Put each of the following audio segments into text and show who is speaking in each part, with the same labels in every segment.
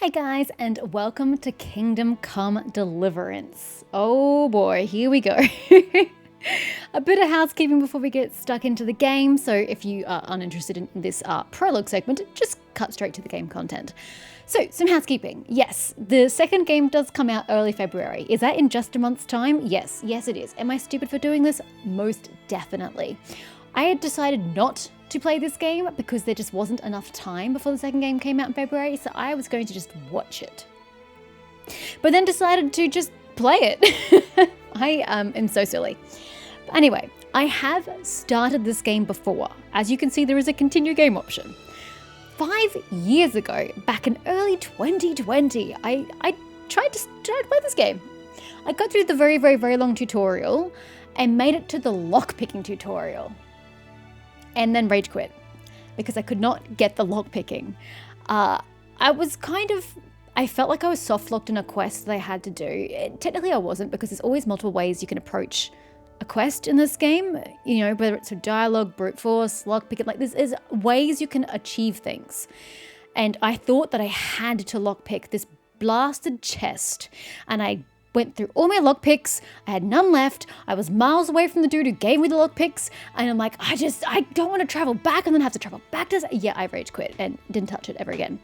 Speaker 1: Hey guys, and welcome to Kingdom Come Deliverance. Oh boy, here we go. A bit of housekeeping before we get stuck into the game, so if you are uninterested in this prologue segment, just cut straight to the game content. So, some housekeeping. Yes, the second game does come out early February. Is that in just a month's time? Yes it is. Am I stupid for doing this? Most definitely. I had decided not to play this game because there just wasn't enough time before the second game came out in February, so I was going to just watch it. But then decided to just play it. I am so silly. But anyway, I have started this game before. As you can see, there is a continue game option. 5 years ago, back in early 2020, I tried to play this game. I got through the very long tutorial and made it to the lockpicking tutorial. And then rage quit because I could not get the lockpicking. I felt like I was soft locked in a quest that I had to do. Technically I wasn't, because there's always multiple ways you can approach a quest in this game. You know, whether it's a dialogue, brute force, lockpicking, like there's ways you can achieve things. And I thought that I had to lockpick this blasted chest, and I went through all my lockpicks. I had none left. I was miles away from the dude who gave me the lockpicks, and I'm like, I don't want to travel back and then have to travel back to... Yeah, I rage quit and didn't touch it ever again.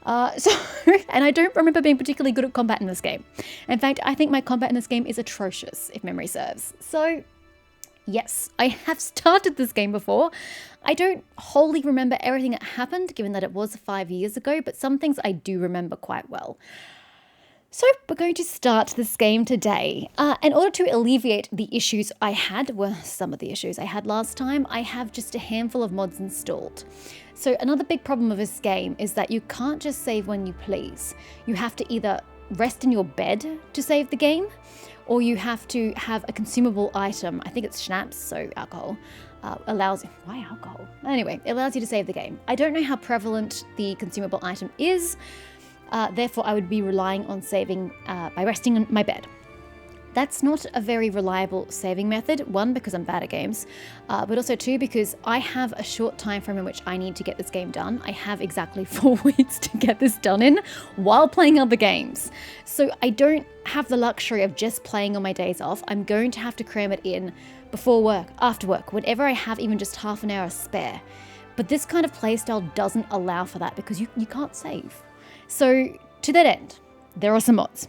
Speaker 1: And I don't remember being particularly good at combat in this game. In fact, I think my combat in this game is atrocious, if memory serves. So, yes, I have started this game before. I don't wholly remember everything that happened, given that it was 5 years ago, but some things I do remember quite well. So we're going to start this game today. In order to alleviate the issues I had, well, some of the issues I had last time, I have just a handful of mods installed. So another big problem of this game is that you can't just save when you please. You have to either rest in your bed to save the game, or you have to have a consumable item. I think it's schnapps, so alcohol. Allows you... Why alcohol? Anyway, it allows you to save the game. I don't know how prevalent the consumable item is. Therefore, I would be relying on saving by resting in my bed. That's not a very reliable saving method. One, because I'm bad at games, but also two, because I have a short time frame in which I need to get this game done. I have exactly 4 weeks to get this done in while playing other games. So I don't have the luxury of just playing on my days off. I'm going to have to cram it in before work, after work, whenever I have even just half an hour spare. But this kind of playstyle doesn't allow for that because you can't save. So, to that end, there are some mods.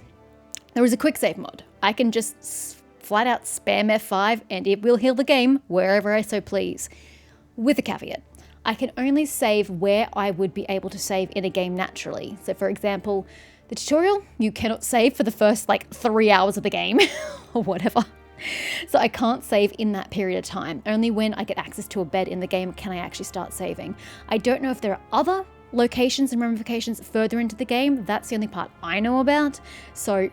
Speaker 1: There is a quick save mod. I can just flat out spam F5 and it will heal the game wherever I so please. With a caveat, I can only save where I would be able to save in a game naturally. So for example, the tutorial, you cannot save for the first 3 hours of the game or whatever. So I can't save in that period of time. Only when I get access to a bed in the game can I actually start saving. I don't know if there are other locations and ramifications further into the game. That's the only part I know about. So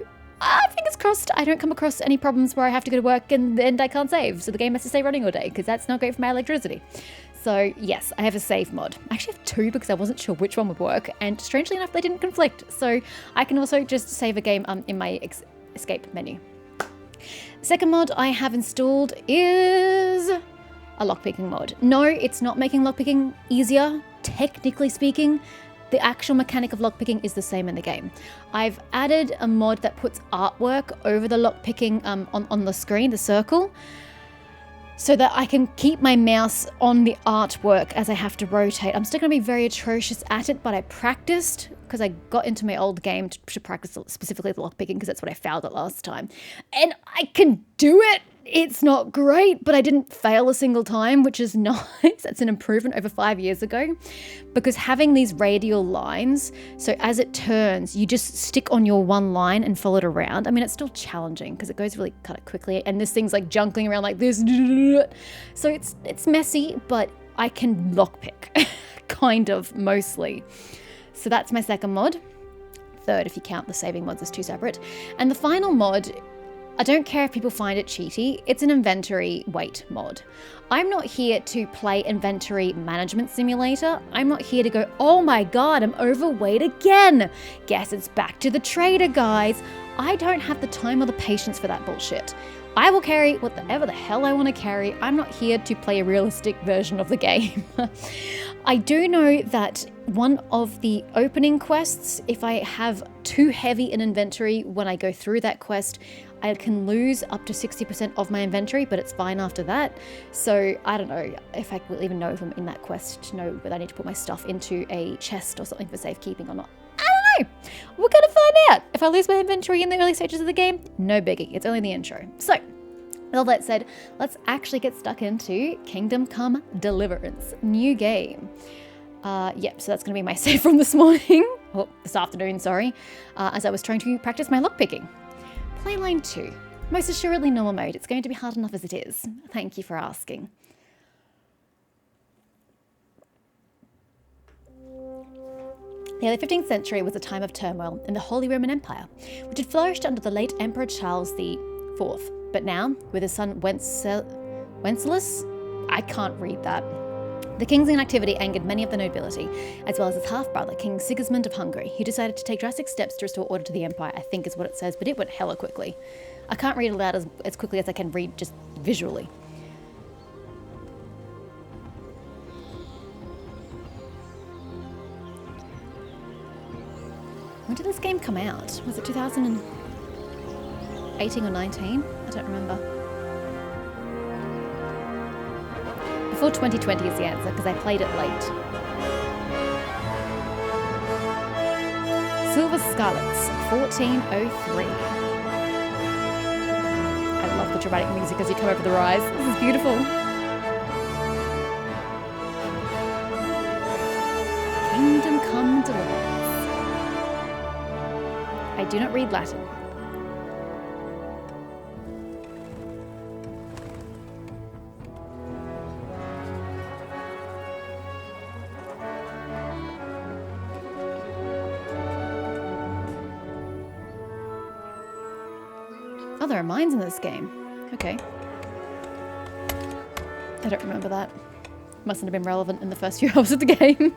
Speaker 1: fingers crossed I don't come across any problems where I have to go to work and I can't save. So the game has to stay running all day, because that's not great for my electricity. So yes, I have a save mod. I actually have 2 because I wasn't sure which one would work. And strangely enough, they didn't conflict. So I can also just save a game in my escape menu. Second mod I have installed is a lockpicking mod. No, it's not making lockpicking easier. Technically speaking, the actual mechanic of lockpicking is the same in the game. I've added a mod that puts artwork over the lockpicking on the screen, the circle, so that I can keep my mouse on the artwork as I have to rotate. I'm still going to be very atrocious at it, but I practiced because I got into my old game to practice specifically the lockpicking because that's what I failed at last time. And I can do it! It's not great, but I didn't fail a single time, which is nice. That's an improvement over 5 years ago. Because having these radial lines, so as it turns, you just stick on your one line and follow it around. I mean, it's still challenging because it goes really kind of quickly, and this thing's like junkling around like this. So it's messy, but I can lockpick, kind of, mostly. So that's my second mod. Third, if you count the saving mods as 2 separate. And the final mod, I don't care if people find it cheaty, it's an inventory weight mod. I'm not here to play inventory management simulator. I'm not here to go, oh my god, I'm overweight again. Guess it's back to the trader, guys. I don't have the time or the patience for that bullshit. I will carry whatever the hell I want to carry. I'm not here to play a realistic version of the game. I do know that one of the opening quests, if I have too heavy an inventory when I go through that quest, I can lose up to 60% of my inventory, but it's fine after that. So I don't know if I will even know if I'm in that quest to know whether I need to put my stuff into a chest or something for safekeeping or not. I don't know. We're going to find out. If I lose my inventory in the early stages of the game, no biggie. It's only the intro. So, with all that said, let's actually get stuck into Kingdom Come Deliverance. New game. Yep, so that's going to be my save from this morning. Oh, this afternoon, sorry. As I was trying to practice my lockpicking. Playline 2. Most assuredly normal mode. It's going to be hard enough as it is. Thank you for asking. The early 15th century was a time of turmoil in the Holy Roman Empire, which had flourished under the late Emperor Charles IV. But now, with his son Wenceslas, I can't read that. The king's inactivity angered many of the nobility, as well as his half-brother, King Sigismund of Hungary, who decided to take drastic steps to restore order to the empire, I think is what it says, but it went hella quickly. I can't read aloud as quickly as I can read just visually. When did this game come out? Was it 2018 or 19? I don't remember. Before 2020 is the answer, because I played it late. Silver Scarlets, 1403. I love the dramatic music as you come over the rise. This is beautiful. Kingdom Come Deliverance. I do not read Latin. Oh, there are mines in this game. Okay. I don't remember that. Mustn't have been relevant in the first few hours of the game.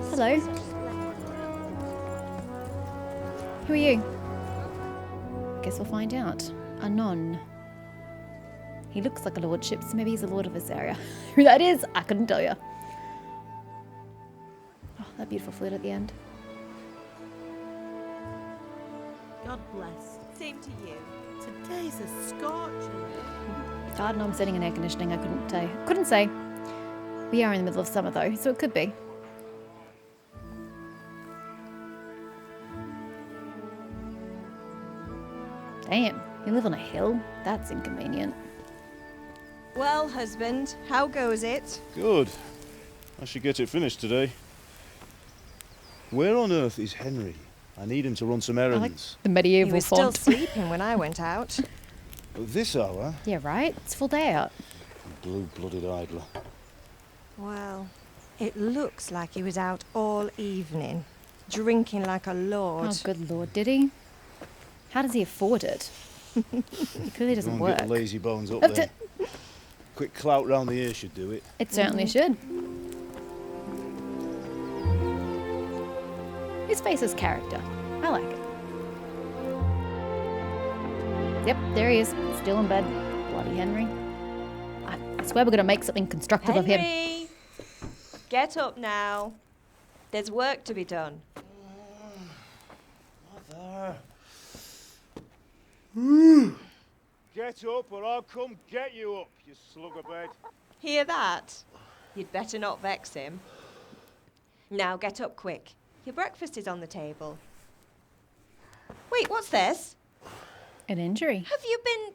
Speaker 1: Hello. Who are you? Guess we'll find out. Anon. He looks like a lordship, so maybe he's a lord of this area. Who that is, I couldn't tell you. Oh, that beautiful flute at the end.
Speaker 2: God bless. Same to you. Today's a scorching.
Speaker 1: I don't know, I'm sitting in air conditioning, I couldn't say. We are in the middle of summer though, so it could be. Damn, you live on a hill? That's inconvenient.
Speaker 3: Well, husband, how goes it?
Speaker 4: Good. I should get it finished today. Where on earth is Henry? I need him to run some errands.
Speaker 1: I like the medieval
Speaker 3: He was
Speaker 1: font.
Speaker 3: still sleeping when I went out.
Speaker 4: At this hour?
Speaker 1: Yeah, right? It's full day out.
Speaker 4: Blue-blooded idler.
Speaker 3: Well, it looks like he was out all evening, drinking like a lord.
Speaker 1: Oh, good lord, did he? How does he afford it? He clearly doesn't work.
Speaker 4: Get lazy bones up there. Quick clout round the ear should do it.
Speaker 1: It certainly should. His face is character. I like it. Yep, there he is, still in bed. Bloody Henry. I swear we're going to make something constructive of him.
Speaker 3: Henry! Get up now. There's work to be done.
Speaker 4: Mother. Get up or I'll come get you up, you slug of bed.
Speaker 3: Hear that? You'd better not vex him. Now get up quick. Your breakfast is on the table. Wait, what's this?
Speaker 1: An injury.
Speaker 3: Have you been...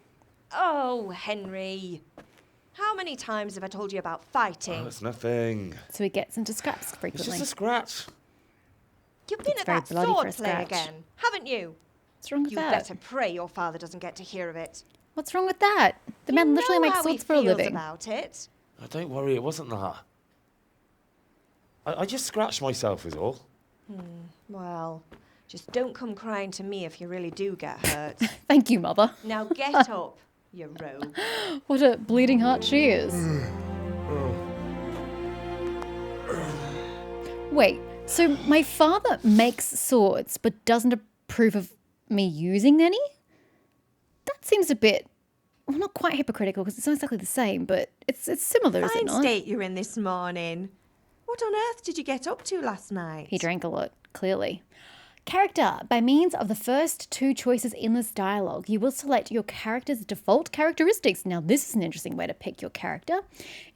Speaker 3: Oh, Henry. How many times have I told you about fighting?
Speaker 4: Oh, it's nothing.
Speaker 1: So he gets into scraps
Speaker 4: It's
Speaker 1: frequently.
Speaker 4: just a scratch.
Speaker 3: You've been
Speaker 1: It's
Speaker 3: at
Speaker 1: very
Speaker 3: that
Speaker 1: bloody for
Speaker 3: sword
Speaker 1: a
Speaker 3: play
Speaker 1: scratch.
Speaker 3: again, haven't you?
Speaker 1: What's wrong with
Speaker 3: You
Speaker 1: that?
Speaker 3: better pray your father doesn't get to hear of it.
Speaker 1: What's wrong with that? The man literally
Speaker 3: You know
Speaker 1: makes
Speaker 3: how he
Speaker 1: swords for a
Speaker 3: feels
Speaker 1: living.
Speaker 3: about it.
Speaker 5: Oh, don't worry, it wasn't that. I just scratched myself is all.
Speaker 3: Well, just don't come crying to me if you really do get hurt.
Speaker 1: Thank you, mother.
Speaker 3: Now get up, you rogue.
Speaker 1: What a bleeding heart she is. Wait, so my father makes swords but doesn't approve of me using any? That seems a bit well, not quite hypocritical because it's not exactly the same, but it's similar, is it
Speaker 2: Fine
Speaker 1: not?
Speaker 2: state you're in this morning. What on earth did you get up to last night?
Speaker 1: He drank a lot, clearly. Character. By means of the first two choices in this dialogue, you will select your character's default characteristics. Now, this is an interesting way to pick your character.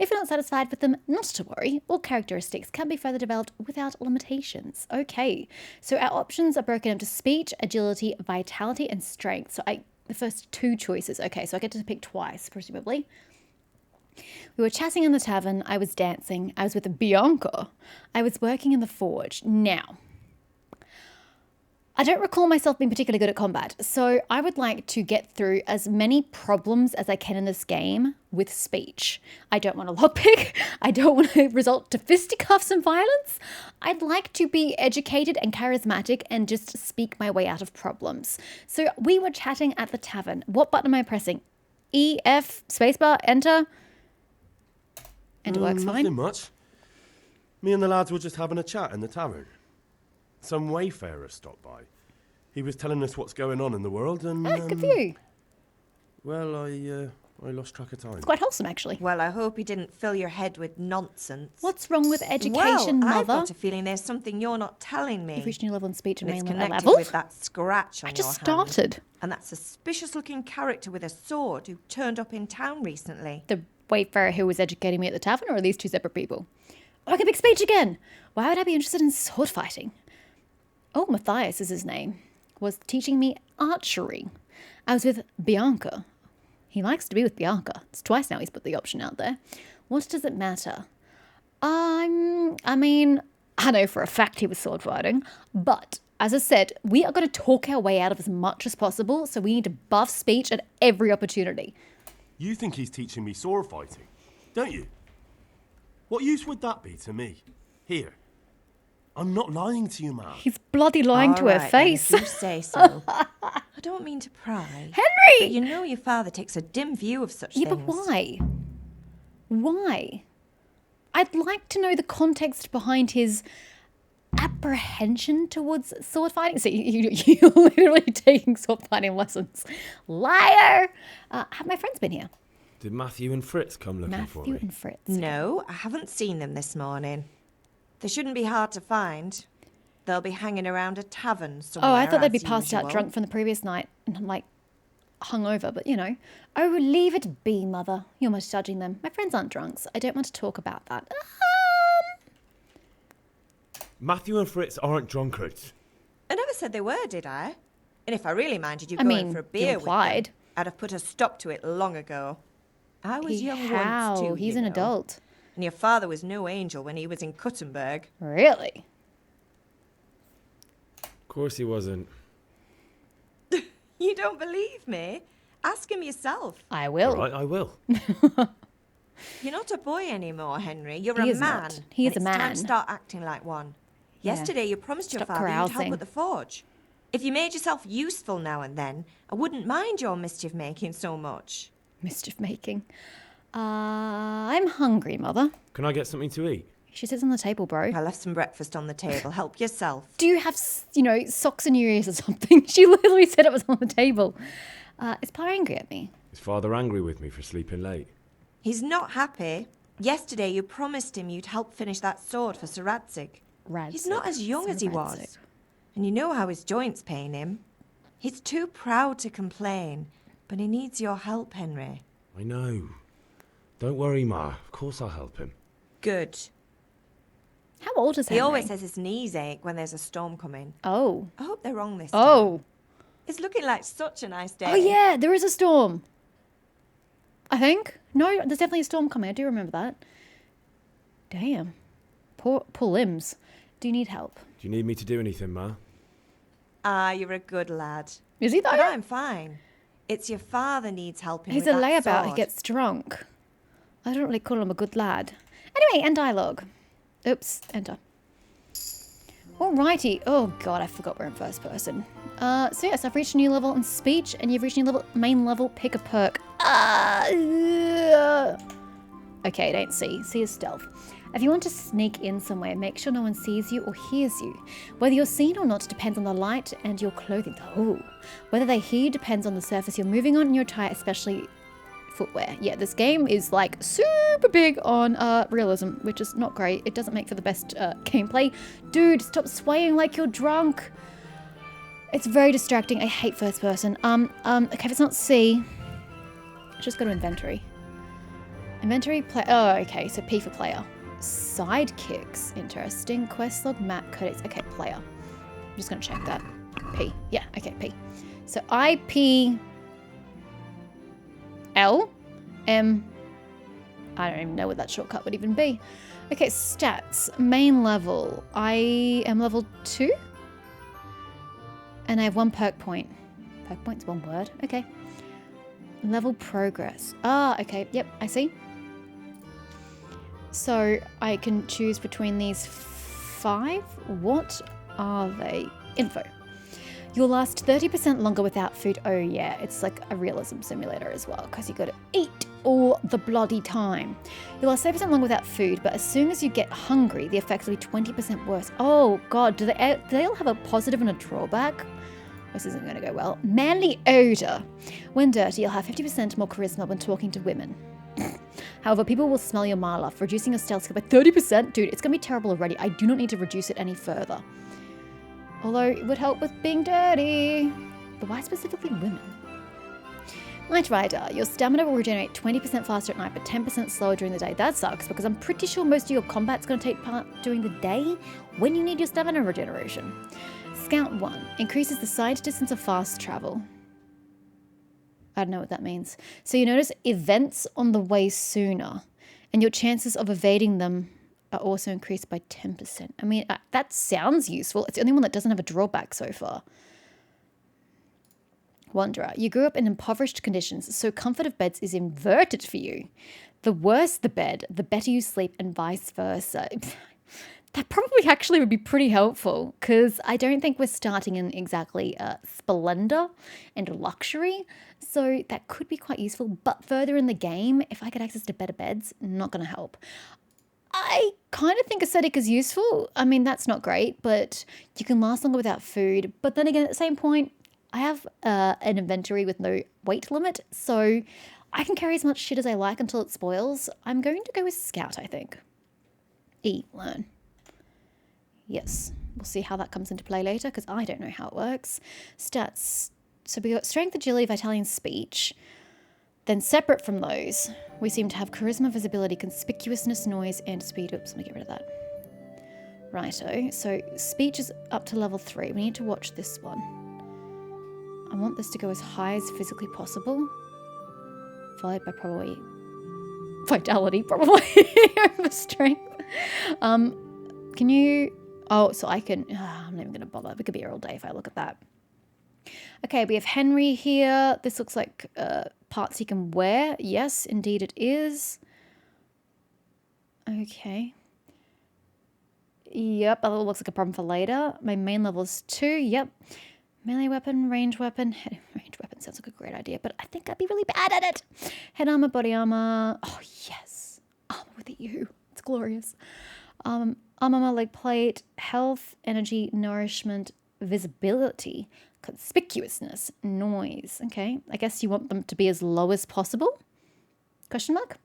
Speaker 1: If you're not satisfied with them, not to worry. All characteristics can be further developed without limitations. Okay, so our options are broken up to speech, agility, vitality, and strength. So the first two choices. Okay, so I get to pick twice, presumably. We were chatting in the tavern. I was dancing. I was with Bianca. I was working in the forge. Now, I don't recall myself being particularly good at combat, so I would like to get through as many problems as I can in this game with speech. I don't want to lockpick. I don't want to resort to fisticuffs and violence. I'd like to be educated and charismatic and just speak my way out of problems. So we were chatting at the tavern. What button am I pressing? E, F, spacebar, enter? Enter works fine.
Speaker 6: Nothing much. Me and the lads were just having a chat in the tavern. Some wayfarer stopped by. He was telling us what's going on in the world and...
Speaker 1: Good for you.
Speaker 6: Well, I lost track of time.
Speaker 1: It's quite wholesome, actually.
Speaker 2: Well, I hope he didn't fill your head with nonsense.
Speaker 1: What's wrong with education,
Speaker 2: well, I've
Speaker 1: mother?
Speaker 2: got a feeling there's something you're not telling me.
Speaker 1: You've reached a new level in speech and
Speaker 2: And it's
Speaker 1: mainly
Speaker 2: connected
Speaker 1: level.
Speaker 2: with that scratch on
Speaker 1: I just
Speaker 2: your hand.
Speaker 1: started.
Speaker 2: And that suspicious-looking character with a sword who turned up in town recently.
Speaker 1: The wayfarer who was educating me at the tavern, or are these two separate people? Oh, I can pick speech again. Why would I be interested in sword fighting? Oh, Matthias is his name. Was teaching me archery. I was with Bianca. He likes to be with Bianca. It's twice now he's put the option out there. What does it matter? I mean, I know for a fact he was sword fighting, but as I said, we are going to talk our way out of as much as possible, so we need to buff speech at every opportunity.
Speaker 6: You think he's teaching me sword fighting, don't you? What use would that be to me? Here. I'm not lying to you, man.
Speaker 1: He's bloody lying to her
Speaker 2: All right,
Speaker 1: face.
Speaker 2: then, if you say so. I don't mean to pry.
Speaker 1: Henry!
Speaker 2: But you know your father takes a dim view of such
Speaker 1: Yeah,
Speaker 2: things.
Speaker 1: but why? Why? I'd like to know the context behind his apprehension towards sword fighting. So you're literally taking sword fighting lessons. Liar! Have my friends been here?
Speaker 5: Did Matthew and Fritz come looking for
Speaker 1: Matthew
Speaker 5: me?
Speaker 1: and Fritz.
Speaker 2: No, I haven't seen them this morning. They shouldn't be hard to find. They'll be hanging around a tavern somewhere.
Speaker 1: Oh, I thought they'd be
Speaker 2: as
Speaker 1: passed out
Speaker 2: usual.
Speaker 1: drunk from the previous night and like hungover, but you know. Oh, leave it be, mother. You're much judging them. My friends aren't drunks. I don't want to talk about that.
Speaker 5: Matthew and Fritz aren't drunkards.
Speaker 2: I never said they were, did I? And if I really minded you
Speaker 1: I
Speaker 2: going
Speaker 1: mean,
Speaker 2: for a
Speaker 1: you
Speaker 2: beer with
Speaker 1: implied.
Speaker 2: them, I'd have put a stop to it long ago. I was young
Speaker 1: How?
Speaker 2: once too.
Speaker 1: He's
Speaker 2: you
Speaker 1: an
Speaker 2: know.
Speaker 1: adult.
Speaker 2: And your father was no angel when he was in Kuttenberg.
Speaker 1: Really?
Speaker 5: Of course he wasn't.
Speaker 2: You don't believe me? Ask him yourself.
Speaker 1: I will.
Speaker 5: All right, I will.
Speaker 2: You're not a boy anymore, Henry. You're
Speaker 1: He
Speaker 2: a
Speaker 1: is
Speaker 2: man.
Speaker 1: not. He is
Speaker 2: and
Speaker 1: a
Speaker 2: it's time
Speaker 1: man.
Speaker 2: to start acting like one.
Speaker 1: Yeah.
Speaker 2: Yesterday you promised your
Speaker 1: Stop
Speaker 2: father you'd help
Speaker 1: carousing.
Speaker 2: at the forge. If you made yourself useful now and then, I wouldn't mind your mischief making so much.
Speaker 1: Mischief making. I'm hungry, mother.
Speaker 5: Can I get something to eat?
Speaker 1: She sits on the table, bro.
Speaker 2: I left some breakfast on the table. Help yourself.
Speaker 1: Do you have, socks in your ears or something? She literally said it was on the table. Is Pa angry at me?
Speaker 5: Is father angry with me for sleeping late?
Speaker 2: He's not happy. Yesterday you promised him you'd help finish that sword for Sir Radzig. He's not as young as he was. And you know how his joints pain him. He's too proud to complain, but he needs your help, Henry.
Speaker 5: I know. Don't worry, Ma. Of course I'll help him.
Speaker 2: Good.
Speaker 1: How old is
Speaker 2: He
Speaker 1: Henry?
Speaker 2: always says his knees ache when there's a storm coming.
Speaker 1: Oh.
Speaker 2: I hope they're wrong this time.
Speaker 1: Oh.
Speaker 2: It's looking like such a nice day.
Speaker 1: Oh, yeah, there is a storm. I think. No, there's definitely a storm coming. I do remember that. Damn. Poor limbs. Do you need help?
Speaker 5: Do you need me to do anything, Ma?
Speaker 2: Ah, you're a good lad.
Speaker 1: Is he though?
Speaker 2: But I'm fine. It's your father needs helping
Speaker 1: He's
Speaker 2: with
Speaker 1: a
Speaker 2: that
Speaker 1: layabout. He
Speaker 2: sword.
Speaker 1: gets drunk. I don't really call him a good lad. Anyway, end dialogue. Oops, enter. Alrighty. Oh god, I forgot we're in first person. So yes, I've reached a new level in speech, and you've reached a new level, main level, pick a perk. Okay, don't see. See is stealth. If you want to sneak in somewhere, make sure no one sees you or hears you. Whether you're seen or not depends on the light and your clothing. Oh. Whether they hear you depends on the surface you're moving on and your attire, especially footwear. Yeah, this game is like super big on realism, which is not great. It doesn't make for the best gameplay. Dude, stop swaying like you're drunk. It's very distracting. I hate first person. Okay, if it's not C, just go to inventory. Inventory, play. Oh, okay, so P for player. Sidekicks, interesting. Quest log, map, codex. Okay, player. I'm just gonna check that. P. Yeah, okay, P. So I, P, L, M. I don't even know what that shortcut would even be. Okay, stats. Main level. I am level 2. And I have 1 perk point. Perk point's 1 word. Okay. Level progress. Ah, okay. Yep, I see. So I can choose between these 5. What are they? Info. You'll last 30% longer without food. Oh yeah, it's like a realism simulator as well, because you got to eat all the bloody time. You'll last 30% longer without food, but as soon as you get hungry, the effects will be 20% worse. Oh god, do they all have a positive and a drawback? This isn't going to go well. Manly odor. When dirty, you'll have 50% more charisma when talking to women. However, people will smell your mile off, reducing your stealth skill by 30%. Dude, it's going to be terrible already. I do not need to reduce it any further. Although it would help with being dirty. But why specifically women? Night Rider. Your stamina will regenerate 20% faster at night, but 10% slower during the day. That sucks, because I'm pretty sure most of your combat's going to take part during the day when you need your stamina regeneration. Scout 1. Increases the sight distance of fast travel. I don't know what that means. So you notice events on the way sooner, and your chances of evading them are also increased by 10%. I mean, that sounds useful. It's the only one that doesn't have a drawback so far. Wanderer. You grew up in impoverished conditions, so comfort of beds is inverted for you. The worse the bed, the better you sleep, and vice versa. That probably actually would be pretty helpful, because I don't think we're starting in exactly splendor and luxury, so that could be quite useful. But further in the game, if I get access to better beds, not going to help. I kind of think aesthetic is useful. I mean, that's not great, but you can last longer without food. But then again, at the same point, I have an inventory with no weight limit, so I can carry as much shit as I like until it spoils. I'm going to go with Scout, I think. E, learn. Yes, we'll see how that comes into play later, because I don't know how it works. Stats. So we got strength, agility, vitality, and speech. Then separate from those, we seem to have charisma, visibility, conspicuousness, noise, and speed. Oops, let me get rid of that. Righto. So speech is up to level 3. We need to watch this one. I want this to go as high as physically possible. Followed by probably vitality, probably over strength. Can you... Oh, so I can... I'm not even going to bother. We could be here all day if I look at that. Okay, we have Henry here. This looks like parts he can wear. Yes, indeed it is. Okay. Yep, that looks like a problem for later. My main level is 2. Yep. Melee weapon, range weapon. Range weapon sounds like a great idea, but I think I'd be really bad at it. Head armor, body armor. Oh, yes. Armor with a U. It's glorious. Armor, leg plate, health, energy, nourishment, visibility, conspicuousness, noise. Okay, I guess you want them to be as low as possible? Question mark?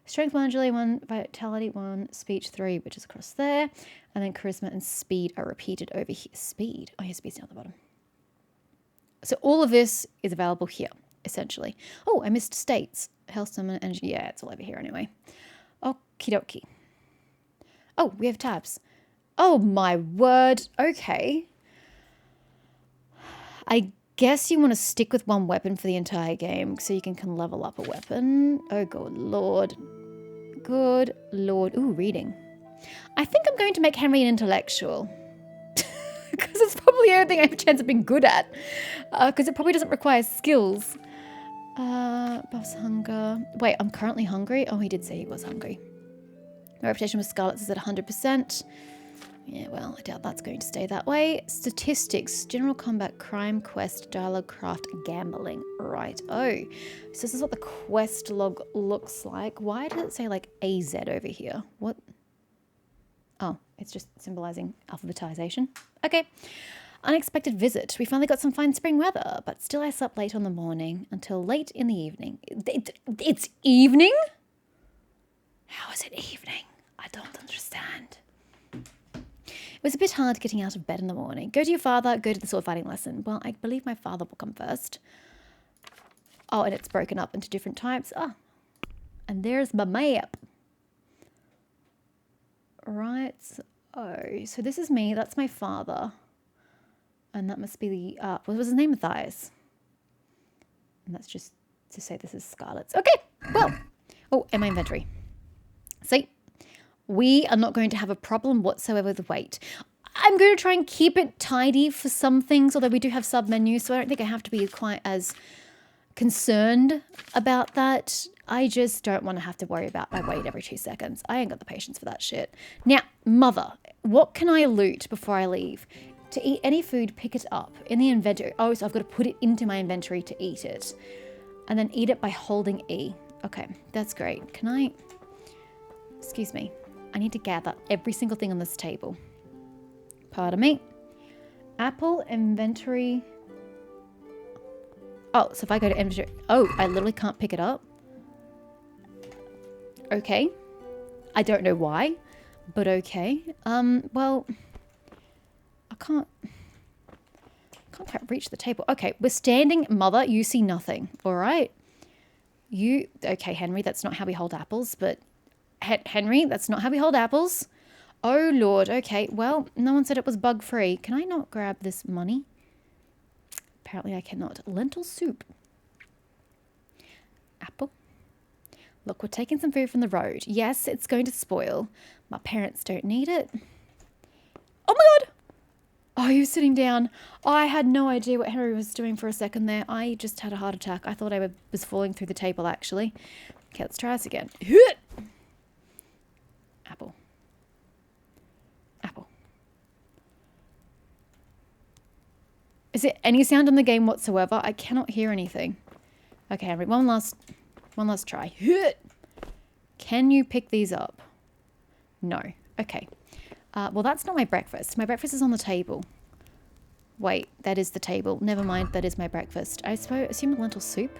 Speaker 1: Strength 1, agility 1, vitality 1, speech 3, which is across there. And then charisma and speed are repeated over here. Speed. Oh, yeah, speed's down at the bottom. So all of this is available here, essentially. Oh, I missed states. Health, stamina, energy. Yeah, it's all over here anyway. Okie dokie. Oh, we have tabs. Oh, my word. Okay. I guess you want to stick with one weapon for the entire game so you can level up a weapon. Oh, good lord. Good lord. Ooh, reading. I think I'm going to make Henry an intellectual. Because it's probably the only thing I have a chance of being good at. Because it probably doesn't require skills. Buffs hunger. Wait, I'm currently hungry? Oh, he did say he was hungry. My reputation with Scarlet's is at 100%. Yeah, well, I doubt that's going to stay that way. Statistics, general combat, crime, quest, dialogue, craft, gambling. Right. Oh, so this is what the quest log looks like. Why does it say like AZ over here? What? Oh, it's just symbolizing alphabetization. Okay. unexpected visit. We finally got some fine spring weather, but still I slept late on the morning until late in the evening. It's evening? How is it evening? I don't understand. It was a bit hard getting out of bed in the morning. Go to your father, go to the sword fighting lesson. Well, I believe my father will come first. Oh, and it's broken up into different types. Oh, and there's my map. Right. Oh, so this is me. That's my father. And that must be the, what was his name? Matthias. And that's just to say this is Scarlet's. Okay, well. Oh, and my inventory. See, we are not going to have a problem whatsoever with weight. I'm going to try and keep it tidy for some things, although we do have sub-menus, so I don't think I have to be quite as concerned about that. I just don't want to have to worry about my weight every 2 seconds. I ain't got the patience for that shit. Now, mother, what can I loot before I leave? To eat any food, pick it up in the inventory. Oh, so I've got to put it into my inventory to eat it. And then eat it by holding E. Okay, that's great. Can I... Excuse me. I need to gather every single thing on this table. Pardon me. Apple, inventory. Oh, so if I go to inventory. Oh, I literally can't pick it up. Okay. I don't know why, but okay. Well, I can't quite reach the table. Okay, we're standing. Mother, you see nothing. All right. Okay, Henry, that's not how we hold apples, but Henry, that's not how we hold apples. Oh, Lord. Okay, well, no one said it was bug-free. Can I not grab this money? Apparently I cannot. Lentil soup. Apple. Look, we're taking some food from the road. Yes, it's going to spoil. My parents don't need it. Oh, my God. Oh, he was sitting down. Oh, I had no idea what Henry was doing for a second there. I just had a heart attack. I thought I was falling through the table, actually. Okay, let's try this again. Apple. Apple. Is there any sound in the game whatsoever? I cannot hear anything. Okay, Henry, one last try. Can you pick these up? No. Okay. Well, that's not my breakfast. My breakfast is on the table. Wait, that is the table. Never mind, that is my breakfast. I assume a lentil soup.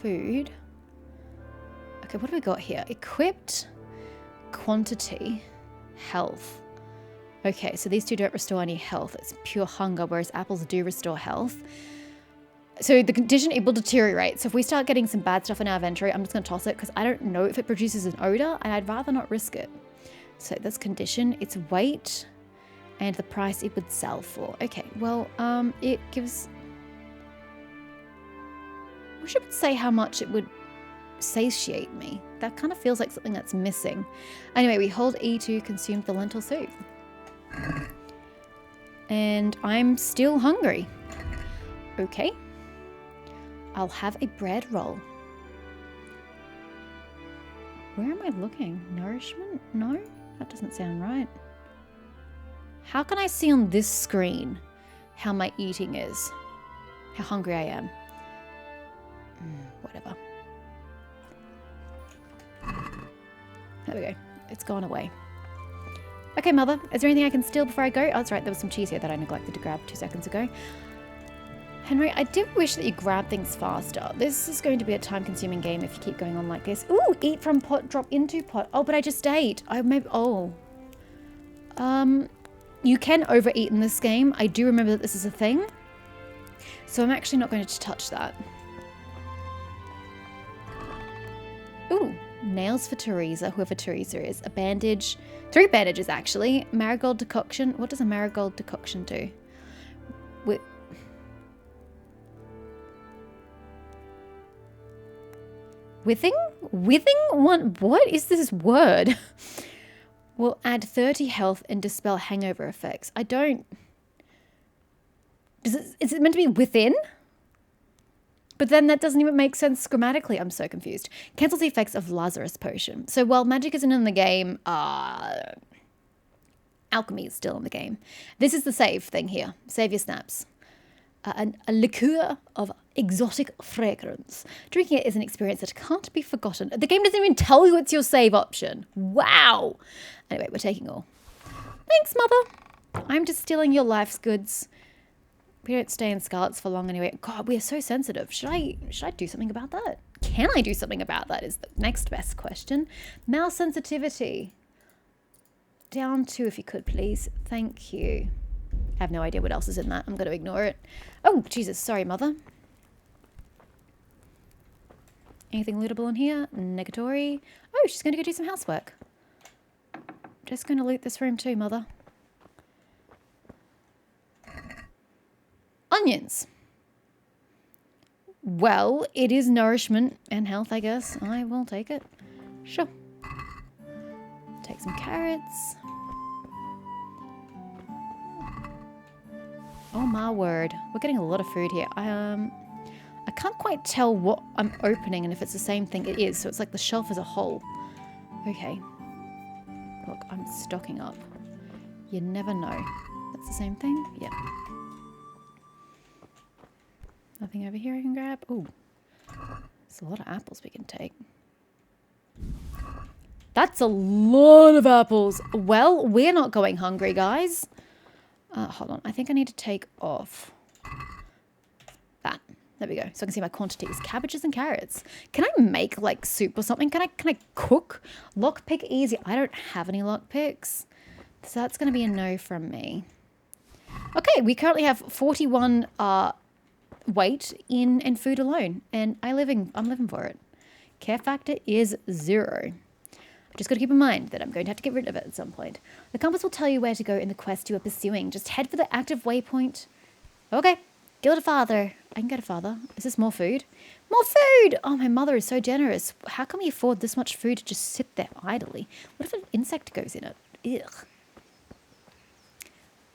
Speaker 1: Food. Okay, what do we got here? Equipped, quantity, health. Okay, so these two don't restore any health. It's pure hunger, whereas apples do restore health. So the condition, it will deteriorate. So if we start getting some bad stuff in our inventory, I'm just going to toss it because I don't know if it produces an odor and I'd rather not risk it. So that's condition, its weight, and the price it would sell for. Okay, well, it gives... I wish it would say how much it would satiate me. That kind of feels like something that's missing. Anyway, we hold E to consume the lentil soup. And I'm still hungry. Okay. I'll have a bread roll. Where am I looking? Nourishment? No, that doesn't sound right. How can I see on this screen how my eating is? How hungry I am? Whatever. There we go. It's gone away. Okay, Mother. Is there anything I can steal before I go? Oh, that's right. There was some cheese here that I neglected to grab 2 seconds ago. Henry, I did wish that you grab things faster. This is going to be a time-consuming game if you keep going on like this. Ooh, eat from pot, drop into pot. Oh, but I just ate. You can overeat in this game. I do remember that this is a thing. So I'm actually not going to touch that. Ooh, nails for Teresa, whoever Teresa is. A bandage. 3 bandages, actually. Marigold decoction. What does a marigold decoction do? Withing? What is this word? Will add 30 health and dispel hangover effects. I don't... Is it meant to be within? But then that doesn't even make sense grammatically. I'm so confused. Cancels the effects of Lazarus potion. So while magic isn't in the game, alchemy is still in the game. This is the save thing here. Save your snaps. A liqueur of exotic fragrance. Drinking it is an experience that can't be forgotten. The game doesn't even tell you it's your save option. Wow. Anyway, we're taking all. Thanks, Mother. I'm just stealing your life's goods. We don't stay in Scarlet's for long anyway. God, we are so sensitive. Should I do something about that? Can I do something about that is the next best question. Mouse sensitivity. Down 2 if you could, please. Thank you. I have no idea what else is in that. I'm going to ignore it. Oh, Jesus. Sorry, Mother. Anything lootable in here? Negatory. Oh, she's going to go do some housework. Just going to loot this room too, Mother. Onions. Well, it is nourishment and health, I guess. I will take it. Sure. Take some carrots. Oh my word. We're getting a lot of food here. I can't quite tell what I'm opening and if it's the same thing. It is, so it's like the shelf as a whole. Okay. Look, I'm stocking up. You never know. That's the same thing? Yeah. Nothing over here I can grab. Oh, there's a lot of apples we can take. That's a lot of apples. Well, we're not going hungry, guys. Hold on. I think I need to take off that. There we go. So I can see my quantities. Cabbages and carrots. Can I make like soup or something? Can I cook? Lockpick easy. I don't have any lockpicks. So that's going to be a no from me. Okay, we currently have 41 weight in food alone, and I'm living for it. Care factor is 0. Just got to keep in mind that I'm going to have to get rid of it at some point. The compass will tell you where to go in the quest you are pursuing. Just head for the active waypoint. Okay, go to father. I can go to father. Is this more food? More food! Oh, my mother is so generous. How can we afford this much food to just sit there idly? What if an insect goes in it? Ugh.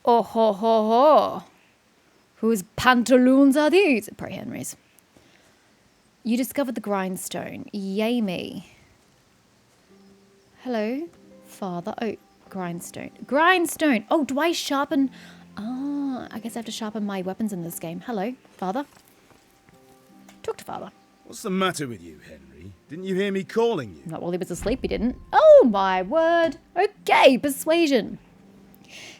Speaker 1: Oh ho ho ho. Whose pantaloons are these? Pray Henry's. You discovered the grindstone. Yay me. Hello, father. Oh, grindstone. Grindstone. Oh, do I sharpen? Ah, I guess I have to sharpen my weapons in this game. Hello, father. Talk to father.
Speaker 7: What's the matter with you, Henry? Didn't you hear me calling you?
Speaker 1: Not while he was asleep, he didn't. Oh, my word. Okay, persuasion.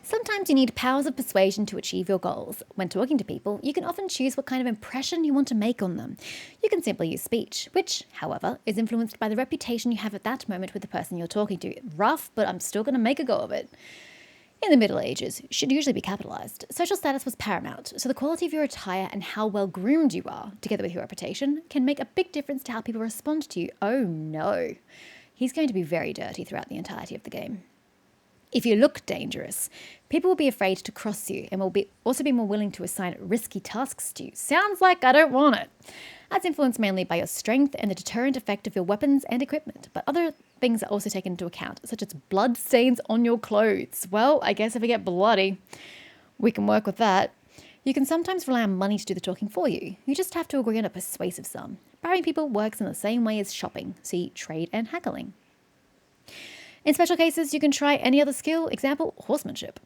Speaker 1: Sometimes you need powers of persuasion to achieve your goals. When talking to people, you can often choose what kind of impression you want to make on them. You can simply use speech, which, however, is influenced by the reputation you have at that moment with the person you're talking to. Rough, but I'm still going to make a go of it. In the Middle Ages, should usually be capitalized. Social status was paramount, so the quality of your attire and how well groomed you are, together with your reputation, can make a big difference to how people respond to you. Oh no. He's going to be very dirty throughout the entirety of the game. If you look dangerous, people will be afraid to cross you and will also be more willing to assign risky tasks to you. Sounds like I don't want it. That's influenced mainly by your strength and the deterrent effect of your weapons and equipment, but other things are also taken into account, such as blood stains on your clothes. Well, I guess if we get bloody, we can work with that. You can sometimes rely on money to do the talking for you. You just have to agree on a persuasive sum. Borrowing people works in the same way as shopping. See trade and haggling. In special cases, you can try any other skill, example, horsemanship.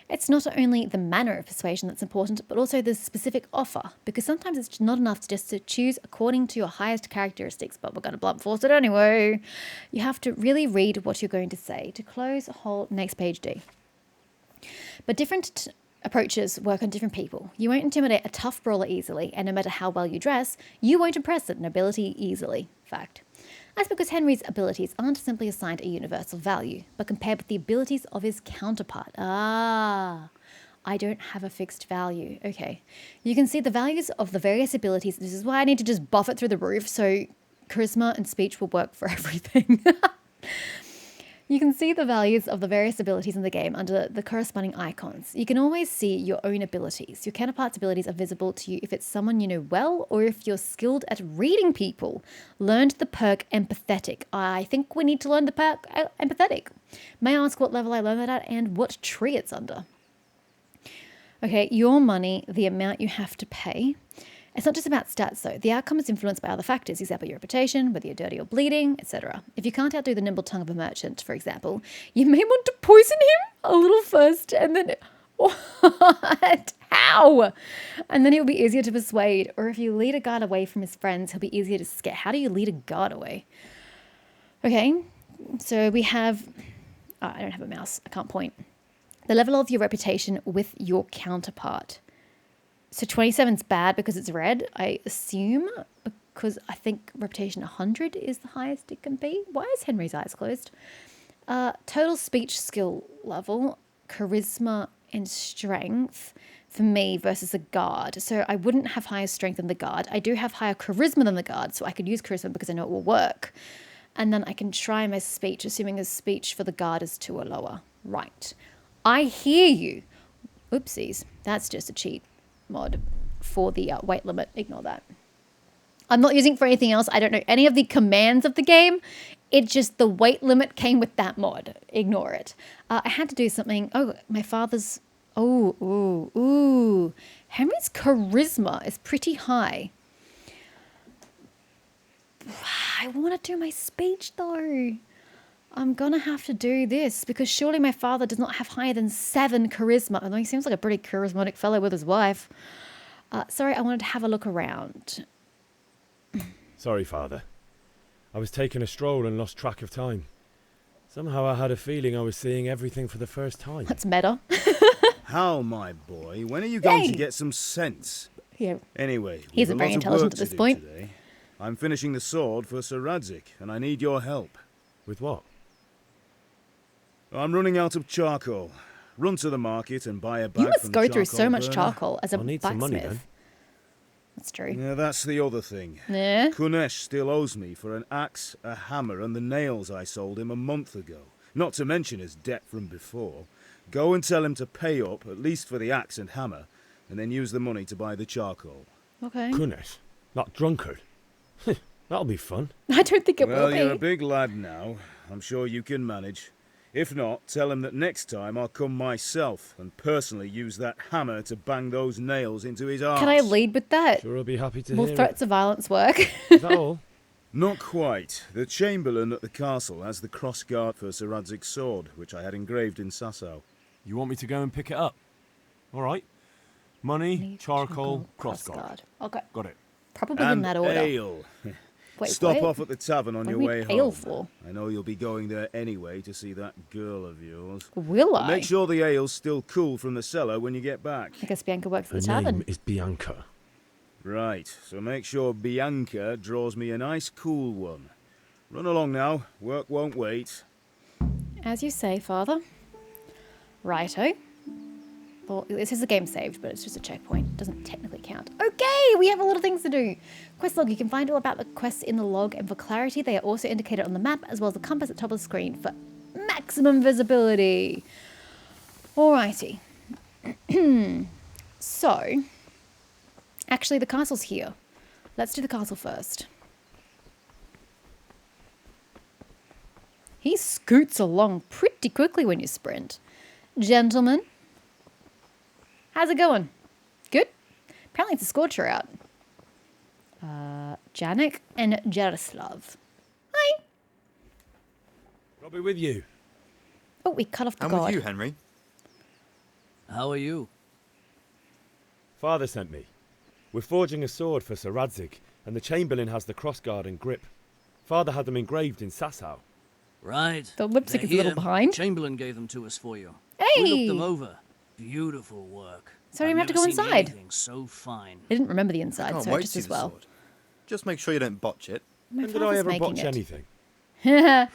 Speaker 1: It's not only the manner of persuasion that's important, but also the specific offer, because sometimes it's not enough to just to choose according to your highest characteristics, but we're going to blunt force it anyway. You have to really read what you're going to say. To close, hold, next page D. But different approaches work on different people. You won't intimidate a tough brawler easily, and no matter how well you dress, you won't impress a nobility easily. Fact. That's because Henry's abilities aren't simply assigned a universal value, but compared with the abilities of his counterpart. Ah, I don't have a fixed value. Okay. You can see the values of the various abilities. This is why I need to just buff it through the roof so charisma and speech will work for everything. You can see the values of the various abilities in the game under the corresponding icons. You can always see your own abilities. Your counterpart's abilities are visible to you if it's someone you know well or if you're skilled at reading people. Learned the perk Empathetic. I think we need to learn the perk Empathetic. May I ask what level I learned that at and what tree it's under? Okay, your money, the amount you have to pay. It's not just about stats, though. The outcome is influenced by other factors, example, your reputation, whether you're dirty or bleeding, etc. If you can't outdo the nimble tongue of a merchant, for example, you may want to poison him a little first, and then... What? How? And then he'll be easier to persuade. Or if you lead a guard away from his friends, he'll be easier to scare. How do you lead a guard away? Okay, so we have... Oh, I don't have a mouse. I can't point. The level of your reputation with your counterpart. So 27's bad because it's red, I assume, because I think reputation 100 is the highest it can be. Why is Henry's eyes closed? Total speech skill level, charisma and strength for me versus a guard. So I wouldn't have higher strength than the guard. I do have higher charisma than the guard, so I could use charisma because I know it will work. And then I can try my speech, assuming his speech for the guard is 2 or lower. Right. I hear you. Oopsies. That's just a cheat mod for the weight limit. Ignore that. I'm not using it for anything else. I don't know any of the commands of the game. It's just the weight limit came with that mod. Ignore it. I had to do something. Oh, my father's... Ooh. Henry's charisma is pretty high. I want to do my speech, though. I'm going to have to do this because surely my father does not have higher than 7 charisma, although he seems like a pretty charismatic fellow with his wife. Sorry, I wanted to have a look around.
Speaker 5: Sorry, Father. I was taking a stroll and lost track of time. Somehow I had a feeling I was seeing everything for the first time.
Speaker 1: That's meta.
Speaker 7: How, my boy? When are you going to get some sense?
Speaker 1: Yeah.
Speaker 7: Anyway,
Speaker 1: He isn't
Speaker 7: we've a
Speaker 1: very
Speaker 7: lot of
Speaker 1: intelligent
Speaker 7: work
Speaker 1: at this
Speaker 7: to do
Speaker 1: point.
Speaker 7: today. I'm finishing the sword for Sir Radzik, and I need your help.
Speaker 5: With what?
Speaker 7: I'm running out of charcoal. Run to the market and buy a bag
Speaker 1: You must
Speaker 7: from
Speaker 1: go
Speaker 7: the
Speaker 1: through so
Speaker 7: charcoal
Speaker 1: much
Speaker 7: burner.
Speaker 1: charcoal as a
Speaker 5: I'll need some money
Speaker 1: blacksmith.
Speaker 5: then.
Speaker 1: That's true.
Speaker 7: Yeah, that's the other thing.
Speaker 1: Yeah.
Speaker 7: Kunesh still owes me for an axe, a hammer, and the nails I sold him a month ago. Not to mention his debt from before. Go and tell him to pay up, at least for the axe and hammer, and then use the money to buy the charcoal.
Speaker 1: Okay.
Speaker 5: Goodness, that drunkard. That'll be fun.
Speaker 1: I don't think it
Speaker 7: Well,
Speaker 1: will
Speaker 7: you're a
Speaker 1: be.
Speaker 7: big lad now. I'm sure you can manage. If not, tell him that next time I'll come myself and personally use that hammer to bang those nails into his arse.
Speaker 1: Can I lead with that?
Speaker 5: Sure, I'll be happy to
Speaker 1: Will
Speaker 5: hear
Speaker 1: threats of violence work?
Speaker 5: Is that all?
Speaker 7: Not quite. The Chamberlain at the castle has the crossguard for Sir Radzig's sword, which I had engraved in Sasau.
Speaker 6: You want me to go and pick it up? All right. Money, charcoal, crossguard.
Speaker 1: Okay.
Speaker 6: Got it.
Speaker 1: Probably in
Speaker 7: And
Speaker 1: that order.
Speaker 7: ale.
Speaker 1: Wait,
Speaker 7: Stop
Speaker 1: what?
Speaker 7: off at the tavern on
Speaker 1: What
Speaker 7: your
Speaker 1: do we
Speaker 7: way
Speaker 1: need ale
Speaker 7: home.
Speaker 1: for?
Speaker 7: I know you'll be going there anyway to see that girl of yours.
Speaker 1: Will
Speaker 7: But
Speaker 1: I?
Speaker 7: make sure the ale's still cool from the cellar when you get back.
Speaker 1: I guess Bianca works
Speaker 5: Her
Speaker 1: at the tavern.
Speaker 5: name is Bianca.
Speaker 7: Right, so make sure Bianca draws me a nice cool one. Run along now, work won't wait.
Speaker 1: As you say, Father. Righto. Well, this is a game saved, but it's just a checkpoint. It doesn't technically count. Okay, we have a lot of things to do. Quest log. You can find all about the quests in the log, and for clarity, they are also indicated on the map, as well as the compass at the top of the screen for maximum visibility. Alrighty. So, actually, the castle's here. Let's do the castle first. He scoots along pretty quickly when you sprint. Gentlemen, how's it going? Good? Apparently it's a scorcher out. Janek and Jaroslav. Hi.
Speaker 5: I'll be with you.
Speaker 1: Oh, we cut off the
Speaker 8: I'm
Speaker 1: god.
Speaker 8: with you, Henry.
Speaker 9: How are you?
Speaker 5: Father sent me. We're forging a sword for Sir Radzik, and the Chamberlain has the crossguard and grip. Father had them engraved in Sasau.
Speaker 9: Right.
Speaker 1: The lipstick
Speaker 9: They're
Speaker 1: is a little
Speaker 9: here.
Speaker 1: behind.
Speaker 9: Chamberlain gave them to us for you.
Speaker 1: Hey!
Speaker 9: We looked them over. Beautiful work.
Speaker 1: So I
Speaker 9: I've
Speaker 1: don't have to
Speaker 9: never
Speaker 1: go
Speaker 9: seen
Speaker 1: inside.
Speaker 9: anything so fine.
Speaker 1: I didn't remember the inside,
Speaker 8: Can't
Speaker 1: so
Speaker 8: wait
Speaker 1: just
Speaker 8: to see
Speaker 1: as
Speaker 8: the
Speaker 1: well.
Speaker 8: sword. Just make sure you don't botch it.
Speaker 1: My
Speaker 5: When did I
Speaker 1: father's
Speaker 5: ever
Speaker 1: making
Speaker 5: botch
Speaker 1: it.
Speaker 5: anything?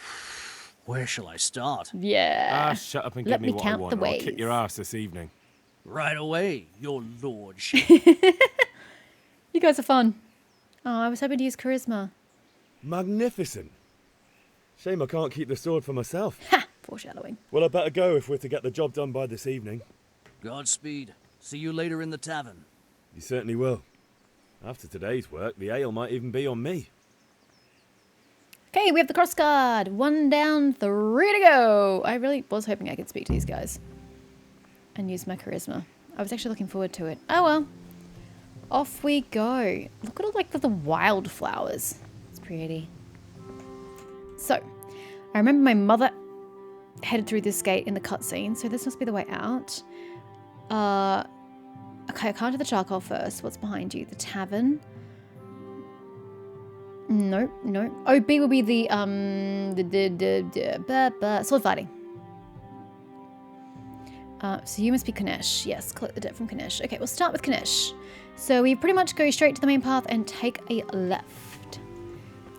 Speaker 9: Where shall I start?
Speaker 1: Yeah.
Speaker 5: Shut up and
Speaker 1: Let
Speaker 5: give me
Speaker 1: me
Speaker 5: what I
Speaker 1: count
Speaker 5: want,
Speaker 1: the
Speaker 5: or I'll kick your
Speaker 1: ways.
Speaker 5: ass this evening.
Speaker 9: Right away, your lordship.
Speaker 1: You guys are fun. Oh, I was hoping to use charisma.
Speaker 5: Magnificent. Shame I can't keep the sword for myself.
Speaker 1: Ha! Foreshadowing.
Speaker 5: Well, I better go if we're to get the job done by this evening.
Speaker 9: Godspeed. See you later in the tavern.
Speaker 5: You certainly will. After today's work, the ale might even be on me.
Speaker 1: Okay, we have the cross guard. 1 down, 3 to go. I really was hoping I could speak to these guys and use my charisma. I was actually looking forward to it. Oh well. Off we go. Look at all like the wildflowers. It's pretty. So, I remember my mother headed through this gate in the cutscene, so this must be the way out. Okay, I can't do the charcoal first. What's behind you? The tavern. No, no. Oh, B will be the sword fighting. So you must be Kanesh. Yes, collect the debt from Kanesh. Okay, we'll start with Kanesh. So we pretty much go straight to the main path and take a left.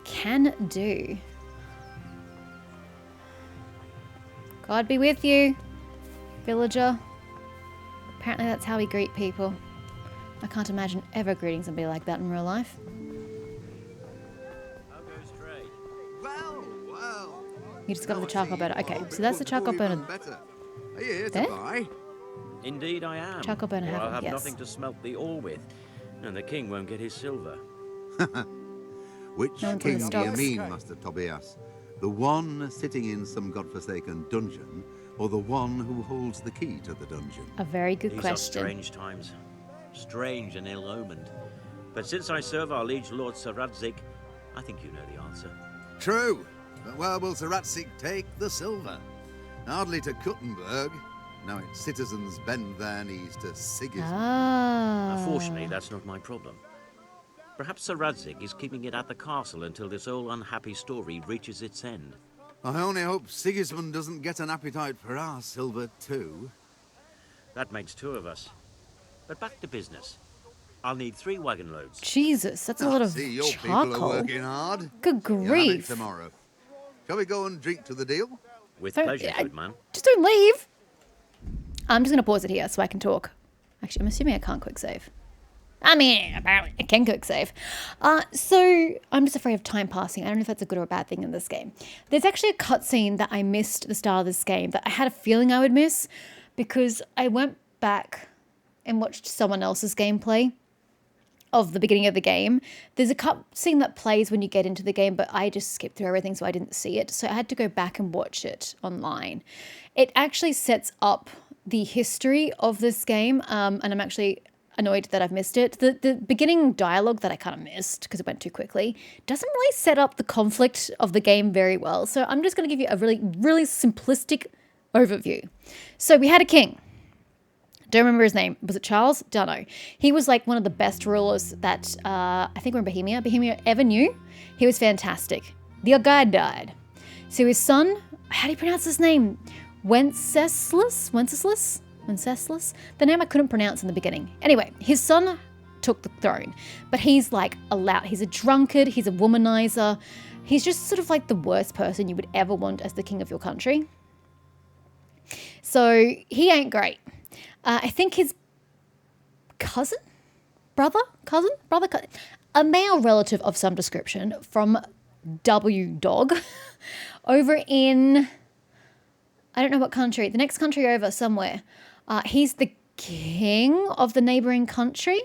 Speaker 1: Can do. God be with you, villager. Apparently that's how we greet people. I can't imagine ever greeting somebody like that in real life.
Speaker 10: Well.
Speaker 1: You discover the charcoal burner. Okay, so that's the charcoal burner.
Speaker 10: Are you here
Speaker 1: there?
Speaker 10: to buy?
Speaker 11: Indeed I am.
Speaker 1: Charcoal burner
Speaker 11: Or I'll
Speaker 1: heaven,
Speaker 11: have
Speaker 1: yes.
Speaker 11: nothing to smelt the ore with, and the king won't get his silver.
Speaker 10: Which
Speaker 1: No one's on the
Speaker 10: king do you
Speaker 1: stocks.
Speaker 10: mean, Master Tobias? The one sitting in some godforsaken dungeon, or the one who holds the key to the dungeon?
Speaker 1: A very good
Speaker 11: These
Speaker 1: question.
Speaker 11: are strange times. Strange and ill-omened. But since I serve our liege lord Sir Radzig, I think you know the answer.
Speaker 10: True, but where will Sir Ratsig take the silver? Hardly to Kuttenberg. Now its citizens bend their knees to Sigismund.
Speaker 1: Ah.
Speaker 11: Unfortunately, that's not my problem. Perhaps Sir Radzig is keeping it at the castle until this old unhappy story reaches its end.
Speaker 10: I only hope Sigismund doesn't get an appetite for our silver too.
Speaker 11: That makes 2 of us. But back to business. I'll need 3 wagon loads.
Speaker 1: Jesus, that's a lot of
Speaker 10: See, your
Speaker 1: charcoal.
Speaker 10: people are working hard.
Speaker 1: Good
Speaker 10: You'll have it
Speaker 1: grief.
Speaker 10: tomorrow. Shall we go and drink to the deal?
Speaker 11: With
Speaker 1: Don't-
Speaker 11: pleasure, good man.
Speaker 1: Just don't leave. I'm just going to pause it here so I can talk. Actually, I'm assuming I can't quick save. I mean, apparently I can quick save. So I'm just afraid of time passing. I don't know if that's a good or a bad thing in this game. There's actually a cutscene that I missed at the start of this game that I had a feeling I would miss because I went back and watched someone else's gameplay of the beginning of the game. There's a cutscene that plays when you get into the game, but I just skipped through everything, so I didn't see it. So I had to go back and watch it online. It actually sets up the history of this game, and I'm actually annoyed that I've missed it. The beginning dialogue that I kind of missed because it went too quickly doesn't really set up the conflict of the game very well. So I'm just going to give you a really, really simplistic overview. So we had a king. Don't remember his name. Was it Charles? Don't know. He was like one of the best rulers that I think we're in Bohemia ever knew. He was fantastic. The guy died. So his son, how do you pronounce his name? Wenceslas? The name I couldn't pronounce in the beginning. Anyway, his son took the throne, but he's like he's a drunkard, he's a womanizer. He's just sort of like the worst person you would ever want as the king of your country. So he ain't great. I think his brother, a male relative of some description from W Dog over in, I don't know what country, the next country over somewhere. He's the king of the neighboring country.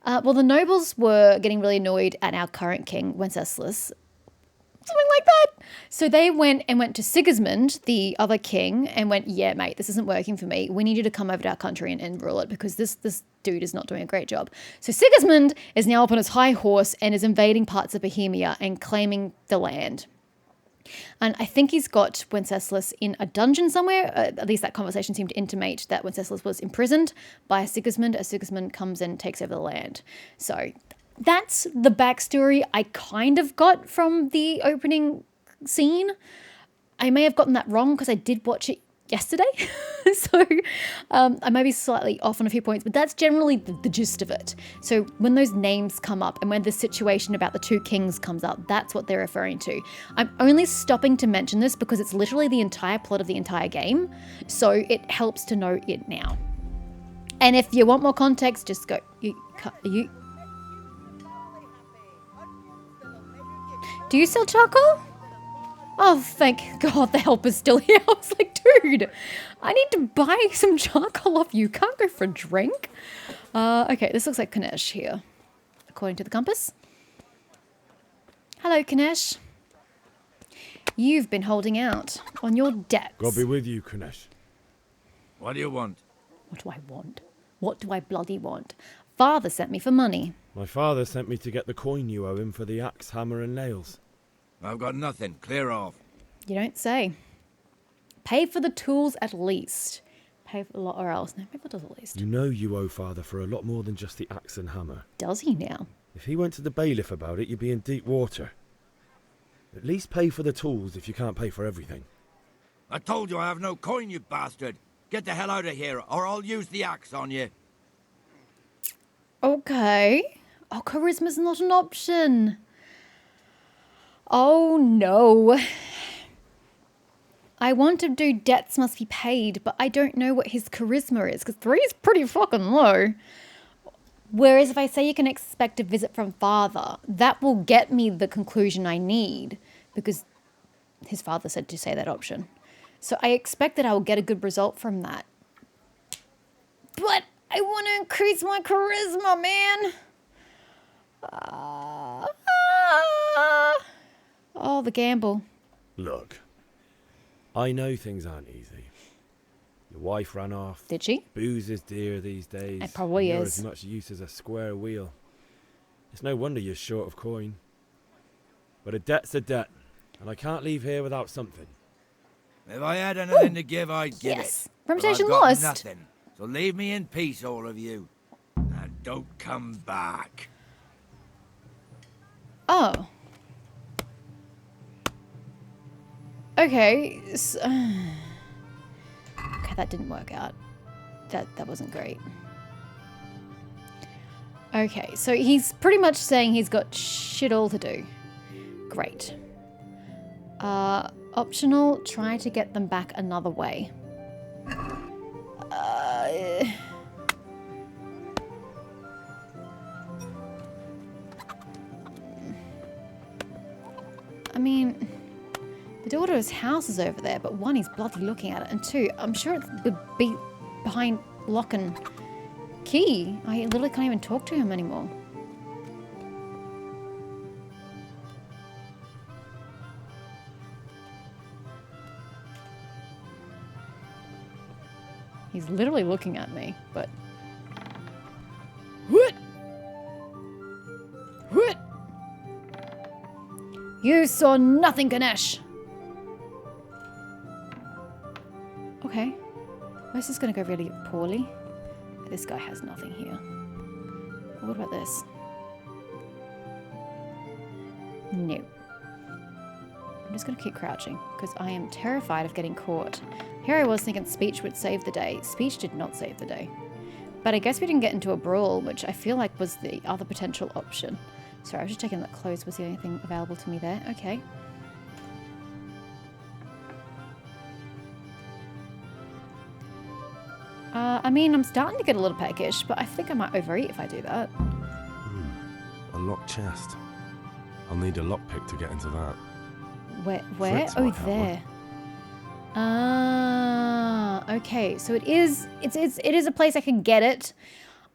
Speaker 1: Well, the nobles were getting really annoyed at our current king, Wenceslas. Something like that. So they went to Sigismund, the other king, and went, yeah, mate, this isn't working for me. We need you to come over to our country and rule it because this dude is not doing a great job. So Sigismund is now up on his high horse and is invading parts of Bohemia and claiming the land. And I think he's got Wenceslas in a dungeon somewhere. At least that conversation seemed to intimate that Wenceslas was imprisoned by Sigismund as Sigismund comes and takes over the land. So that's the backstory I kind of got from the opening scene. I may have gotten that wrong because I did watch it yesterday. So I may be slightly off on a few points, but that's generally the gist of it. So when those names come up and when the situation about the 2 kings comes up, that's what they're referring to. I'm only stopping to mention this because it's literally the entire plot of the entire game. So it helps to know it now. And if you want more context, just go. Do you sell charcoal? Oh, thank God the help is still here. I was like, dude, I need to buy some charcoal off you. Can't go for a drink. Okay, this looks like Kanesh here, according to the compass. Hello, Kanesh. You've been holding out on your debts.
Speaker 5: God be with you, Kanesh.
Speaker 12: What do you want?
Speaker 1: What do I want? What do I bloody want? Father sent me for money.
Speaker 5: My father sent me to get the coin you owe him for the axe, hammer and nails.
Speaker 12: I've got nothing. Clear off.
Speaker 1: You don't say. Pay for the tools at least. Pay for a lot or else. No, pay for the tools at least.
Speaker 5: You know you owe father for a lot more than just the axe and hammer.
Speaker 1: Does he now?
Speaker 5: If he went to the bailiff about it, you'd be in deep water. At least pay for the tools if you can't pay for everything.
Speaker 12: I told you I have no coin, you bastard. Get the hell out of here, or I'll use the axe on you.
Speaker 1: Okay. Oh, charisma's not an option. Oh, no. I want to do debts must be paid, but I don't know what his charisma is, because 3 is pretty fucking low. Whereas if I say you can expect a visit from father, that will get me the conclusion I need, because his father said to say that option. So I expect that I will get a good result from that. But I want to increase my charisma, man. Oh, the gamble.
Speaker 5: Look, I know things aren't easy. Your wife ran off.
Speaker 1: Did she?
Speaker 5: Booze is dear these days.
Speaker 1: It probably
Speaker 5: You're
Speaker 1: is.
Speaker 5: as much use as a square wheel. It's no wonder you're short of coin. But a debt's a debt, and I can't leave here without something.
Speaker 12: If I had anything to give, I'd give it.
Speaker 1: Reputation
Speaker 12: But I've got
Speaker 1: lost.
Speaker 12: nothing. So leave me in peace, all of you. And don't come back.
Speaker 1: Oh. Okay. Okay, that didn't work out. That wasn't great. Okay, so he's pretty much saying he's got shit all to do. Great. Optional, try to get them back another way. I mean, the daughter's house is over there, but 1, he's bloody looking at it, and 2, I'm sure it's behind lock and key. I literally can't even talk to him anymore. He's literally looking at me, but... What? What? You saw nothing, Ganesh. Okay. Where's this going to go really poorly? This guy has nothing here. What about this? No. I'm just going to keep crouching because I am terrified of getting caught. Here I was thinking speech would save the day. Speech did not save the day. But I guess we didn't get into a brawl, which I feel like was the other potential option. Sorry, I was just checking that clothes was the only thing available to me there. Okay. I mean, I'm starting to get a little peckish, but I think I might overeat if I do that.
Speaker 6: A locked chest. I'll need a lockpick to get into that.
Speaker 1: Where?
Speaker 6: Fritz
Speaker 1: Oh,
Speaker 6: might have
Speaker 1: there. Okay. So it is a place I can get it.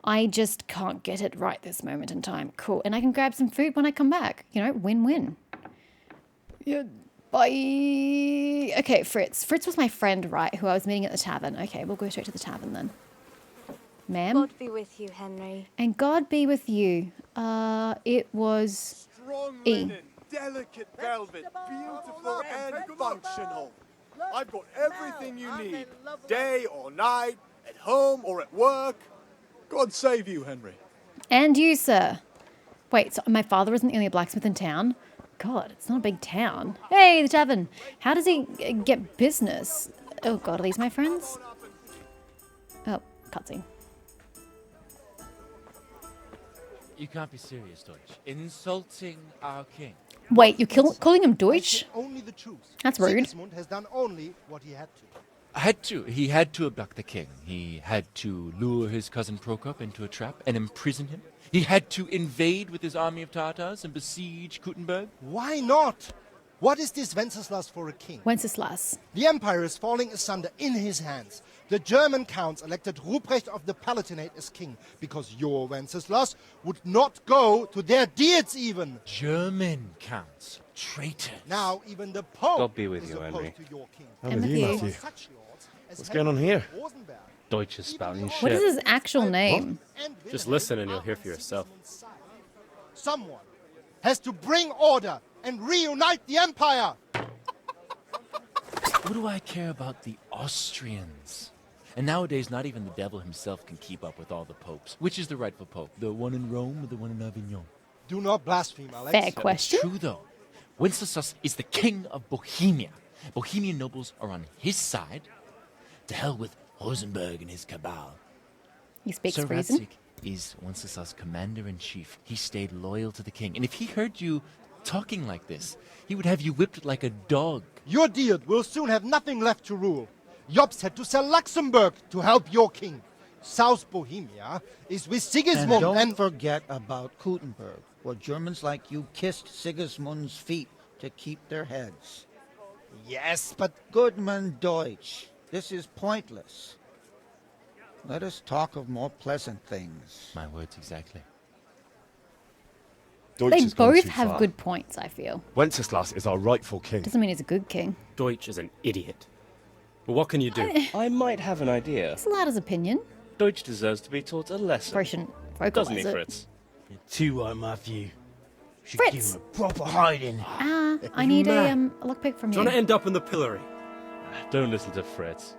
Speaker 1: I just can't get it right this moment in time. Cool. And I can grab some food when I come back. You know, win-win. Yeah. Bye. Okay, Fritz. Fritz was my friend, right, who I was meeting at the tavern. Okay, we'll go straight to the tavern then. Ma'am?
Speaker 13: God be with you, Henry.
Speaker 1: And God be with you. It was
Speaker 14: Strong
Speaker 1: E.
Speaker 14: linen, delicate velvet, beautiful and functional. I've got everything you need, day or night, at home or at work. God save you, Henry.
Speaker 1: And you, sir. Wait, so my father isn't the only blacksmith in town? God, it's not a big town. Hey, the tavern. How does he get business? Oh God, are these my friends? Oh, cutscene.
Speaker 15: You can't be serious, Deutsch. Insulting our king.
Speaker 1: Wait, you're calling him Deutsch?
Speaker 16: Only the truth.
Speaker 1: That's rude.
Speaker 16: Sigismund has done only what he had to.
Speaker 15: He had to abduct the king. He had to lure his cousin Prokop into a trap and imprison him. He had to invade with his army of Tartars and besiege Kuttenberg.
Speaker 16: Why not? What is this Wenceslas for a king?
Speaker 1: Wenceslas.
Speaker 16: The empire is falling asunder in his hands. The German counts elected Ruprecht of the Palatinate as king because your Wenceslas would not go to their deeds even.
Speaker 15: German counts. Traitors.
Speaker 16: Now even the Pope
Speaker 17: God be with
Speaker 16: is
Speaker 17: you,
Speaker 16: opposed
Speaker 17: Henry.
Speaker 16: to your king.
Speaker 4: I'm with you, Matthew. What's going on here?
Speaker 17: Deutsch is spouting shit.
Speaker 1: What is his actual name?
Speaker 17: Just listen and you'll hear for yourself.
Speaker 16: Someone has to bring order and reunite the empire.
Speaker 15: What do I care about the Austrians? And nowadays, not even the devil himself can keep up with all the popes. Which is the rightful pope? The one in Rome or the one in Avignon?
Speaker 16: Do not blaspheme, Alex.
Speaker 1: Fair question.
Speaker 15: It's true, though. Wenceslas is the king of Bohemia. Bohemian nobles are on his side. To hell with Rosenberg and his cabal.
Speaker 1: He speaks
Speaker 15: Sir
Speaker 1: reason.
Speaker 15: Radzig is Wenceslas' commander-in-chief. He stayed loyal to the king. And if he heard you talking like this, he would have you whipped like a dog.
Speaker 16: Your Diet will soon have nothing left to rule. Jobst had to sell Luxembourg to help your king. South Bohemia is with Sigismund
Speaker 13: And don't forget about Kuttenberg, where Germans like you kissed Sigismund's feet to keep their heads.
Speaker 16: Yes, but...
Speaker 13: Goodman Deutsch, this is pointless. Let us talk of more pleasant things.
Speaker 15: My words exactly.
Speaker 5: Deutsch
Speaker 1: They
Speaker 5: has gone
Speaker 1: both
Speaker 5: too
Speaker 1: have
Speaker 5: far.
Speaker 1: good points, I feel.
Speaker 5: Wenceslas is our rightful king.
Speaker 1: Doesn't mean he's a good king.
Speaker 17: Deutsch is an idiot. But what can you do?
Speaker 18: I might have an idea.
Speaker 1: It's allowed his opinion.
Speaker 18: Deutsch deserves to be taught a lesson.
Speaker 1: Probably shouldn't vocalize
Speaker 18: Doesn't he,
Speaker 1: it.
Speaker 18: Fritz?
Speaker 12: You're too right, Matthew. Should
Speaker 1: Fritz!
Speaker 12: give him a proper hiding.
Speaker 1: I need a lockpick from you.
Speaker 17: Trying to end up in the pillory.
Speaker 18: Don't listen to Fritz.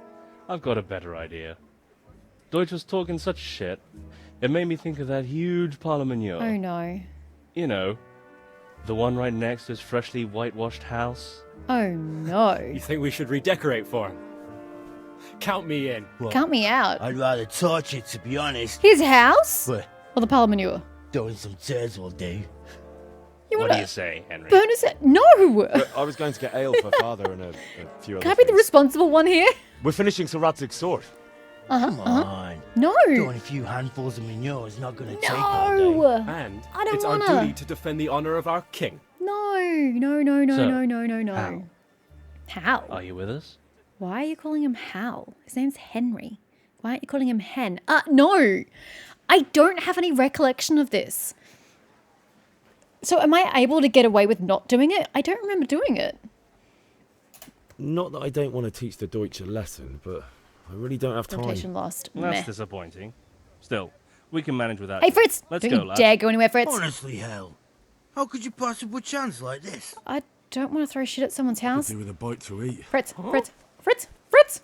Speaker 18: I've got a better idea. Deutsch was talking such shit. It made me think of that huge parliament.
Speaker 1: Oh no.
Speaker 18: You know, the one right next to his freshly whitewashed house.
Speaker 1: Oh no.
Speaker 17: You think we should redecorate for him? Count me in.
Speaker 12: Well,
Speaker 1: Count me out.
Speaker 12: I'd rather torch it, to be honest.
Speaker 1: His house?
Speaker 12: But
Speaker 1: Or the parliament?
Speaker 12: throwing some tears will do.
Speaker 1: You
Speaker 18: What
Speaker 1: wanna
Speaker 18: do you say, Henry?
Speaker 1: burn us? No!
Speaker 5: I was going to get ale for father and a few other
Speaker 1: Can I be the
Speaker 5: things.
Speaker 1: responsible one here?
Speaker 5: We're finishing Sir Radzig's sword.
Speaker 12: Come on.
Speaker 1: No!
Speaker 12: Throwing a few handfuls of manure is not going to take all day.
Speaker 1: No!
Speaker 17: And
Speaker 1: I don't
Speaker 17: it's
Speaker 1: wanna.
Speaker 17: our duty to defend the honor of our king.
Speaker 1: No, no, no, no,
Speaker 18: So,
Speaker 1: no, no, no, no.
Speaker 18: Hal.
Speaker 1: Hal?
Speaker 18: Are you with us?
Speaker 1: Why are you calling him Hal? His name's Henry. Why aren't you calling him Hen? No! I don't have any recollection of this. So am I able to get away with not doing it? I don't remember doing it.
Speaker 5: Not that I don't want to teach the Deutsch a lesson, but I really don't have time.
Speaker 1: Rotation lost.
Speaker 18: That's
Speaker 1: Meh.
Speaker 18: disappointing. Still, we can manage without
Speaker 1: Hey
Speaker 18: you.
Speaker 1: Fritz!
Speaker 18: Let's
Speaker 1: Don't
Speaker 18: go,
Speaker 1: you
Speaker 18: lads.
Speaker 1: dare go anywhere, Fritz.
Speaker 12: Honestly, hell. How could you pass up a chance like this?
Speaker 1: I don't want to throw shit at someone's house.
Speaker 6: with a bite to eat.
Speaker 1: Fritz, Fritz, Fritz, Fritz!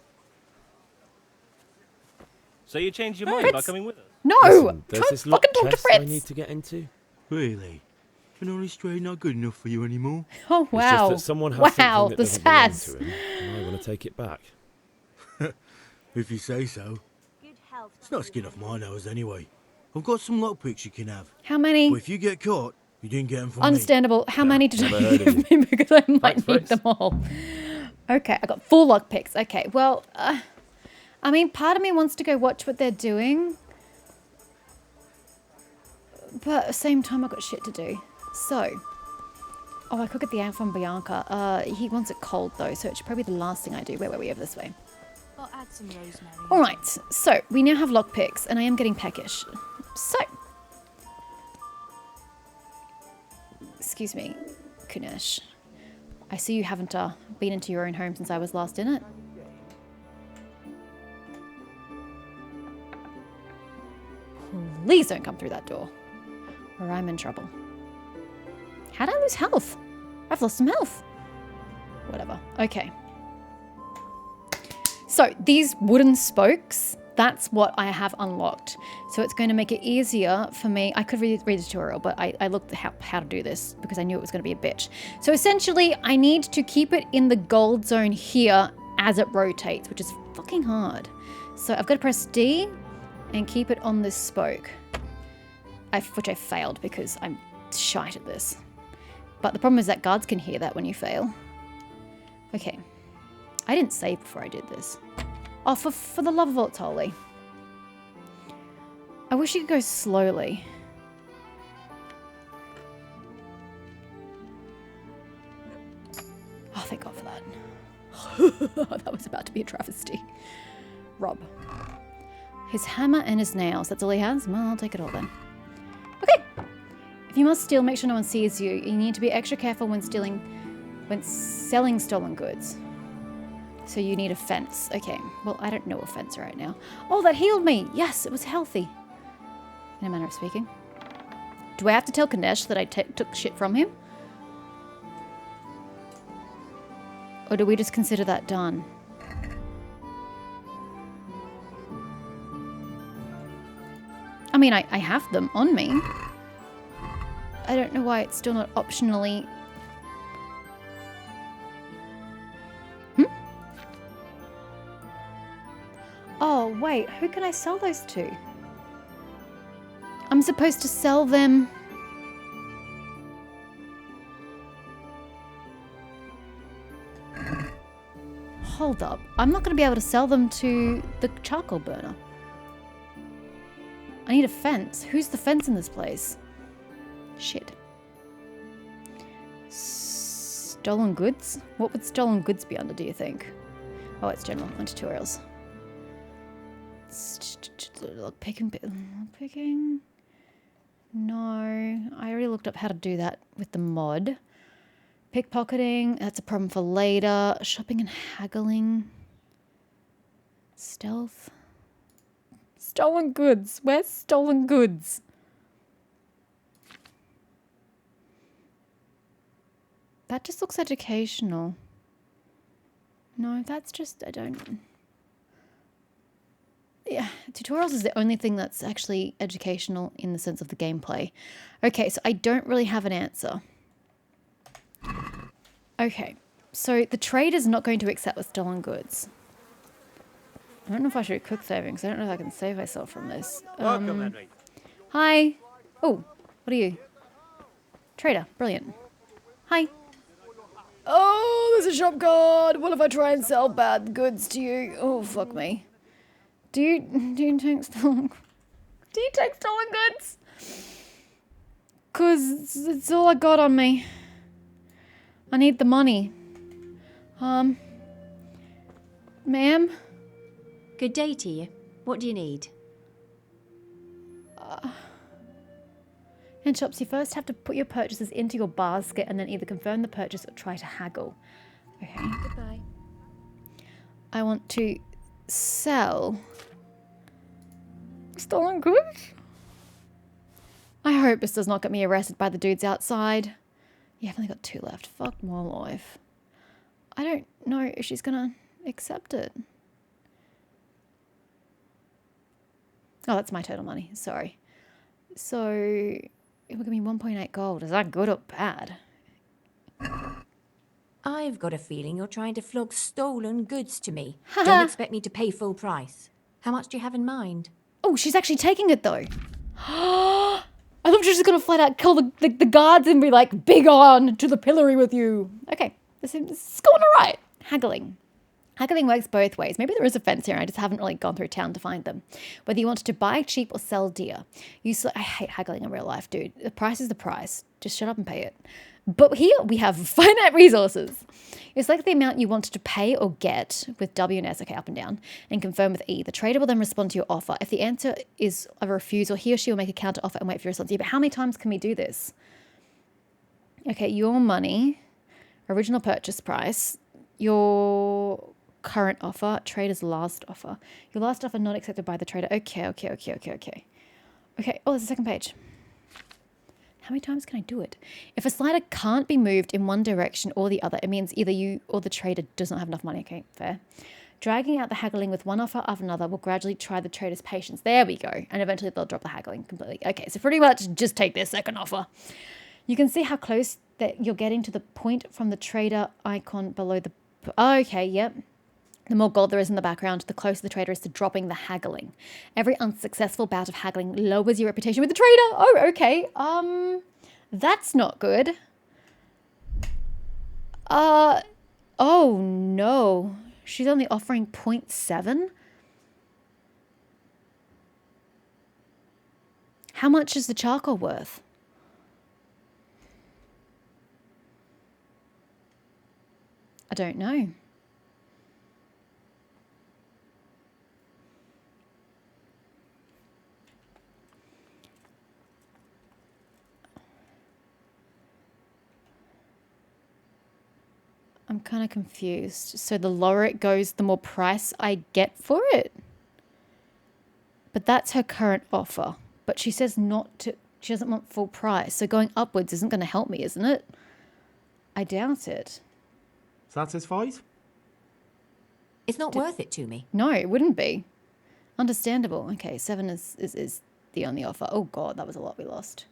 Speaker 18: So you changed your mind about coming with us?
Speaker 1: No!
Speaker 5: Listen, there's
Speaker 1: Don't
Speaker 5: this locked
Speaker 1: fucking talk to
Speaker 5: chest I
Speaker 1: Fritz!
Speaker 5: need to get into.
Speaker 6: Really? Can only straight not good enough for you anymore?
Speaker 1: Oh,
Speaker 5: It's
Speaker 1: wow.
Speaker 5: just that someone has
Speaker 1: Wow,
Speaker 5: something that
Speaker 1: the
Speaker 5: doesn't belong
Speaker 1: sass.
Speaker 5: to him, and I want to take it back.
Speaker 6: If you say so. It's not skin off my nose anyway. I've got some lockpicks you can have.
Speaker 1: How many?
Speaker 6: But if you get caught, you didn't get them from me.
Speaker 1: Understandable. How many did
Speaker 6: never
Speaker 1: I
Speaker 6: heard of
Speaker 1: give me? Because I might
Speaker 6: Thanks,
Speaker 1: need
Speaker 6: Fritz.
Speaker 1: them all. Okay, I got 4 lockpicks. Okay, well, I mean, part of me wants to go watch what they're doing. But at the same time, I've got shit to do. So, oh, I could get the out from Bianca. He wants it cold though, so it should probably be the last thing I do. Where were we over this way?
Speaker 19: I'll add some rosemary.
Speaker 1: All right, so we now have lockpicks, and I am getting peckish. So, excuse me, Kunesh. I see you haven't been into your own home since I was last in it. Please don't come through that door, or I'm in trouble. How'd I lose health? I've lost some health. Whatever. Okay. So these wooden spokes, that's what I have unlocked. So it's going to make it easier for me. I could read the tutorial, but I looked at how to do this because I knew it was going to be a bitch. So essentially, I need to keep it in the gold zone here as it rotates, which is fucking hard. So I've got to press D and keep it on this spoke. Which I failed because I'm shite at this. But the problem is that guards can hear that when you fail. Okay. I didn't save before I did this. Oh, for the love of all that's holy. I wish you could go slowly. Oh, thank God for that. That was about to be a travesty. Rob. His hammer and his nails. That's all he has? Well, I'll take it all then. Okay. If you must steal, make sure no one sees you. You need to be extra careful when selling stolen goods. So you need a fence. Okay, well, I don't know a fence right now. Oh, that healed me. Yes, it was healthy. In a manner of speaking. Do I have to tell Kanesh that I took shit from him? Or do we just consider that done? I mean, I have them on me. I don't know why it's still not optionally... wait, who can I sell those to? I'm supposed to sell them... Hold up. I'm not going to be able to sell them to the charcoal burner. I need a fence. Who's the fence in this place? Shit. Stolen goods? What would stolen goods be under, do you think? Oh, it's general. On tutorials. Picking. No. I already looked up how to do that with the mod. Pickpocketing. That's a problem for later. Shopping and haggling. Stealth. Stolen goods. Where's stolen goods? That just looks educational. No, that's just, I don't... Yeah, tutorials is the only thing that's actually educational in the sense of the gameplay. Okay, so I don't really have an answer. Okay, so the trade is not going to accept with stolen goods. I don't know if I should do quick saving, because I don't know if I can save myself from this.
Speaker 12: Welcome, Henry.
Speaker 1: Hi. Oh, what are you? Trader, brilliant. Hi. Oh, there's a shop card. What if I try and sell bad goods to you? Oh, fuck me. Do you take stolen goods? Cause it's all I got on me. I need the money. Ma'am?
Speaker 20: Good day to you. What do you need?
Speaker 1: In shops, you first have to put your purchases into your basket and then either confirm the purchase or try to haggle. Okay.
Speaker 20: Goodbye.
Speaker 1: I want to sell stolen goods. I hope this does not get me arrested by the dudes outside. Yeah, I've only got 2 left. Fuck my life. I don't know if she's gonna accept it. Oh, that's my total money. Sorry. So, it will give me 1.8 gold. Is that good or bad?
Speaker 20: I've got a feeling you're trying to flog stolen goods to me. Don't expect me to pay full price. How much do you have in mind?
Speaker 1: Oh, she's actually taking it though. I thought she was going to flat out kill the guards and be like, big on to the pillory with you. Okay, this is going all right. Haggling. Haggling works both ways. Maybe there is a fence here and I just haven't really gone through town to find them. Whether you wanted to buy cheap or sell dear. I hate haggling in real life, dude. The price is the price. Just shut up and pay it. But here we have finite resources. You select the amount you wanted to pay or get with W and S, okay, up and down, and confirm with E. The trader will then respond to your offer. If the answer is a refusal, he or she will make a counter offer and wait for your response. Yeah, but how many times can we do this? Okay, your money, original purchase price, your current offer, trader's last offer. Your last offer not accepted by the trader. Okay. Okay, oh, there's a second page. How many times can I do it? If a slider can't be moved in one direction or the other, it means either you or the trader does not have enough money. Okay, fair. Dragging out the haggling with one offer after another will gradually try the trader's patience. There we go. And eventually they'll drop the haggling completely. Okay, so pretty much just take their second offer. You can see how close that you're getting to the point from the trader icon below the... Okay, yep. The more gold there is in the background, the closer the trader is to dropping the haggling. Every unsuccessful bout of haggling lowers your reputation with the trader. Oh, okay. That's not good. Oh no. She's only offering 0.7? How much is the charcoal worth? I don't know. I'm kind of confused. So the lower it goes, the more price I get for it? But that's her current offer. But she says she doesn't want full price. So going upwards isn't going to help me, isn't it? I doubt it.
Speaker 6: Satisfied?
Speaker 20: It's not worth it to me.
Speaker 1: No, it wouldn't be. Understandable. Okay, 7 is the only offer. Oh god, that was a lot we lost.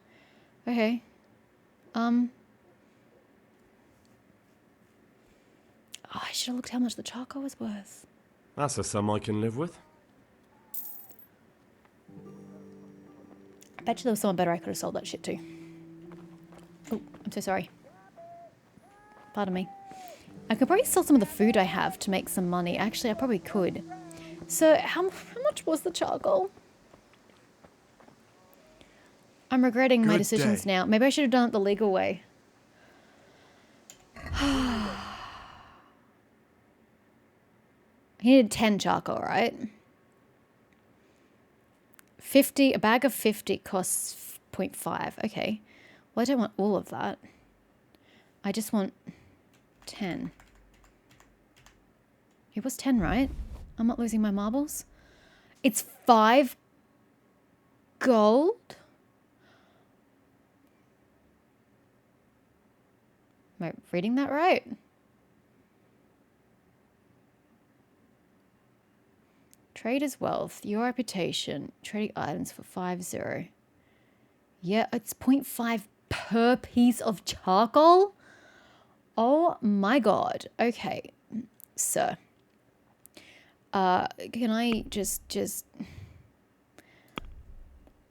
Speaker 1: Okay. Oh, I should have looked how much the charcoal was worth.
Speaker 6: That's a sum I can live with.
Speaker 1: Bet you there was someone better I could have sold that shit to. Oh, I'm so sorry. Pardon me. I could probably sell some of the food I have to make some money. Actually, I probably could. So, how much was the charcoal? I'm regretting my decisions now. Maybe I should have done it the legal way. He needed 10 charcoal, right? 50, a bag of 50 costs 0.5. Okay. Well, I don't want all of that. I just want 10. It was 10, right? I'm not losing my marbles. It's 5 gold? Am I reading that right? Trade is wealth. Your reputation. Trading items for 5-0. Yeah, it's 0.5 per piece of charcoal? Oh my god. Okay. Sir. Can I just...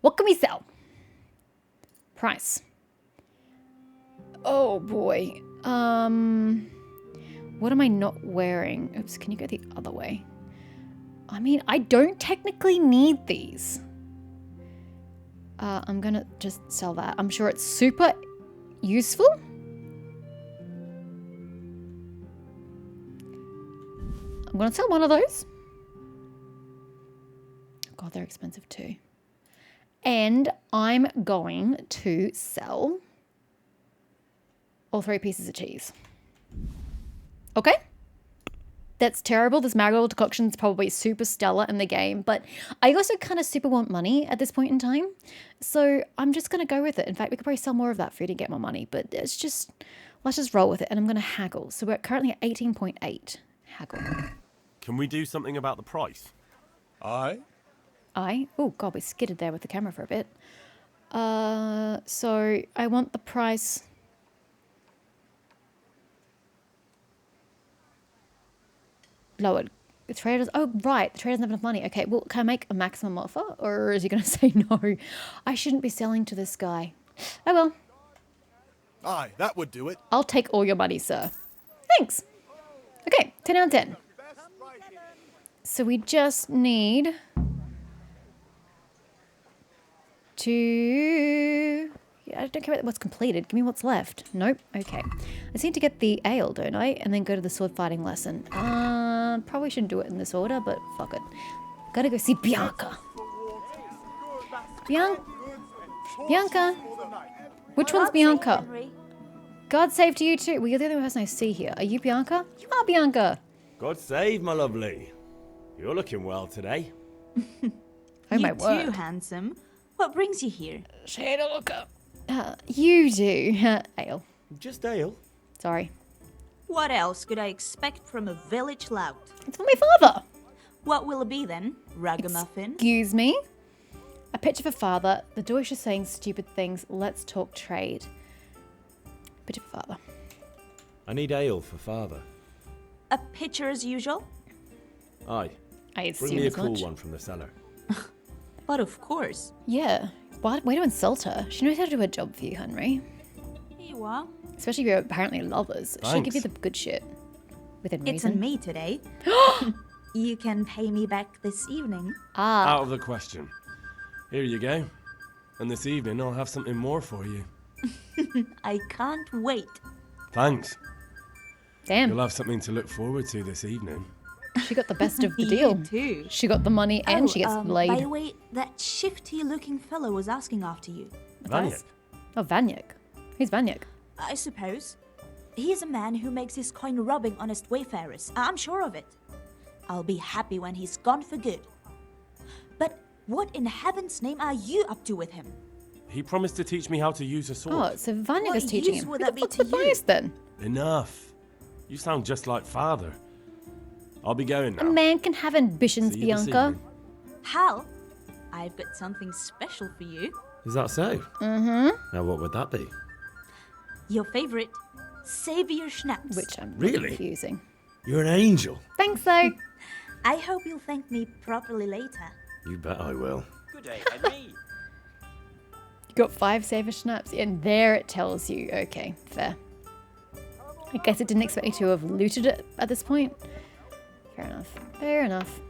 Speaker 1: What can we sell? Price. Oh boy. What am I not wearing? Oops, can you go the other way? I mean, I don't technically need these. I'm gonna just sell that. I'm sure it's super useful. I'm gonna sell one of those. God, they're expensive too. And I'm going to sell all 3 pieces of cheese. Okay? That's terrible. This marigold decoction is probably super stellar in the game, but I also kind of super want money at this point in time. So I'm just going to go with it. In fact, we could probably sell more of that food and get more money, but let's just roll with it. And I'm going to haggle. So we're currently at 18.8. Haggle.
Speaker 6: Can we do something about the price?
Speaker 14: Aye.
Speaker 1: Oh God, we skidded there with the camera for a bit. So I want the price. Lowered. The traders. Oh, right. The trader doesn't have enough money. Okay, well, can I make a maximum offer? Or is he going to say no? I shouldn't be selling to this guy. Oh, well.
Speaker 14: Aye, that would do it.
Speaker 1: I'll take all your money, sir. Thanks. Okay, 10 out of 10. So we just need to... Yeah, I don't care about what's completed. Give me what's left. Nope. Okay. I just need to get the ale, don't I? And then go to the sword fighting lesson. Probably shouldn't do it in this order, but fuck it. Gotta go see Bianca. Bianca. Which one's Bianca? God save to you too. Well, you're the only person I see here. Are you Bianca? You are Bianca.
Speaker 5: God save, my lovely. You're looking well today.
Speaker 1: Oh my
Speaker 19: You
Speaker 1: word.
Speaker 19: too, handsome. What brings you here?
Speaker 1: Shade a look up. You do. Ale.
Speaker 5: Just ale.
Speaker 1: Sorry.
Speaker 19: What else could I expect from a village lout?
Speaker 1: It's for my father.
Speaker 19: What will it be then? Ragamuffin?
Speaker 1: Excuse me? A picture for father. The Deutsch is saying stupid things. Let's talk trade. Picture for father.
Speaker 5: I need ale for father.
Speaker 19: A pitcher as usual?
Speaker 5: Aye.
Speaker 1: I assume
Speaker 5: Bring me a
Speaker 1: as
Speaker 5: cool
Speaker 1: much.
Speaker 5: one from the cellar.
Speaker 19: But of course.
Speaker 1: Yeah. What? Way to insult her. She knows how to do her job for you, Henry.
Speaker 19: Here you are.
Speaker 1: Especially if you're apparently lovers. She'll give you
Speaker 6: Thanks.
Speaker 1: the good shit. Within
Speaker 19: It's
Speaker 1: reason.
Speaker 19: on me today. You can pay me back this evening.
Speaker 6: Out of the question. Here you go. And this evening I'll have something more for you.
Speaker 19: I can't wait.
Speaker 6: Thanks.
Speaker 1: Damn.
Speaker 6: You'll have something to look forward to this evening.
Speaker 1: She got the best of the
Speaker 19: You
Speaker 1: deal.
Speaker 19: too.
Speaker 1: She got the money and she gets laid.
Speaker 19: By the way, that shifty-looking fellow was asking after you.
Speaker 6: Vanyek.
Speaker 1: Oh, Vanyek. Who's Vanyek?
Speaker 19: I suppose. He is a man who makes his coin robbing honest wayfarers. I'm sure of it. I'll be happy when he's gone for good. But what in heaven's name are you up to with him?
Speaker 6: He promised to teach me how to use a sword.
Speaker 1: Oh, so Vanyek
Speaker 19: What
Speaker 1: is teaching
Speaker 19: use
Speaker 1: him.
Speaker 19: would
Speaker 1: Who
Speaker 19: that
Speaker 1: the
Speaker 19: be
Speaker 1: fuck's
Speaker 19: to
Speaker 1: the
Speaker 19: you?
Speaker 1: bias then?
Speaker 6: Enough. You sound just like father. I'll be going
Speaker 1: A
Speaker 6: now.
Speaker 1: man can have ambitions,
Speaker 6: See you this
Speaker 1: Bianca.
Speaker 6: evening.
Speaker 19: Hal, I've got something special for you.
Speaker 5: Is that so?
Speaker 1: Mm-hmm.
Speaker 5: Now what would that be?
Speaker 19: Your favorite, Savior Schnapps.
Speaker 1: Which I'm
Speaker 5: Really?
Speaker 1: confusing.
Speaker 5: You're an angel.
Speaker 1: Thanks, though.
Speaker 19: I hope you'll thank me properly later.
Speaker 5: You bet I will.
Speaker 11: Good day, Henry.
Speaker 1: Got 5 saver snaps, and there it tells you. Okay, fair. I guess it didn't expect me to have looted it at this point. Fair enough. Fair enough.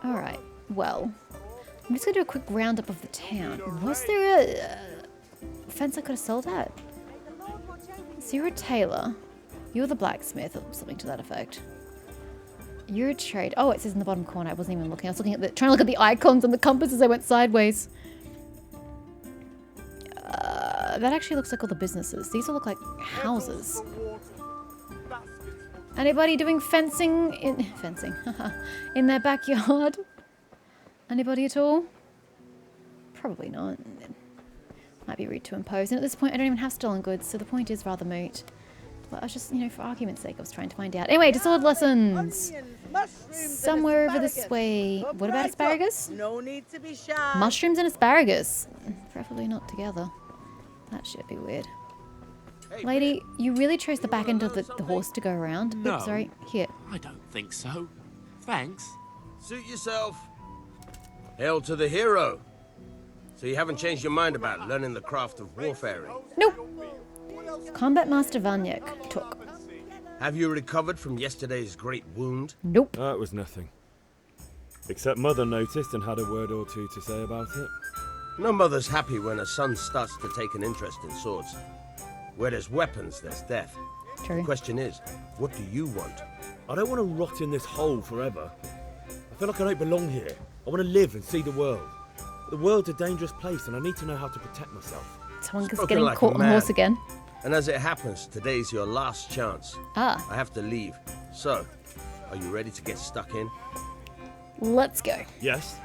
Speaker 1: Alright, well. I'm just going to do a quick roundup of the town. Was there a fence I could have sold at? So you're a tailor. You're the blacksmith, or something to that effect. You're a trade. Oh, it says in the bottom corner. I wasn't even looking. I was looking at trying to look at the icons on the compass as I went sideways. That actually looks like all the businesses. These all look like houses. Anybody doing fencing in their backyard? Anybody at all? Probably not. Might be rude to impose. And at this point, I don't even have stolen goods, so the point is rather moot. But I was just, you know, for argument's sake, I was trying to find out. Anyway, sword lessons. Somewhere over this way. What about asparagus?
Speaker 21: No need to be shy.
Speaker 1: Mushrooms and asparagus. Preferably not together. That should be weird. Lady, you really chose the back end of the horse to go around?
Speaker 22: No.
Speaker 1: Oops, sorry. Here.
Speaker 22: I don't think so. Thanks.
Speaker 23: Suit yourself. Hail to the hero. So you haven't changed your mind about learning the craft of warfaring?
Speaker 1: Nope. Combat Master Vanyek took.
Speaker 23: Have you recovered from yesterday's great wound?
Speaker 1: Nope.
Speaker 5: That was nothing. Except Mother noticed and had a word or two to say about it.
Speaker 23: No mother's happy when a son starts to take an interest in swords. Where there's weapons, there's death.
Speaker 1: True.
Speaker 23: The question is, what do you want?
Speaker 5: I don't want to rot in this hole forever. I feel like I don't belong here. I want to live and see the world. The world's a dangerous place and I need to know how to protect myself.
Speaker 1: Someone's
Speaker 23: Spoken
Speaker 1: getting
Speaker 23: like a
Speaker 1: caught on the
Speaker 23: man.
Speaker 1: horse again.
Speaker 23: And as it happens, today's your last chance.
Speaker 1: Ah.
Speaker 23: I have to leave. So, are you ready to get stuck in?
Speaker 1: Let's go.
Speaker 5: Yes.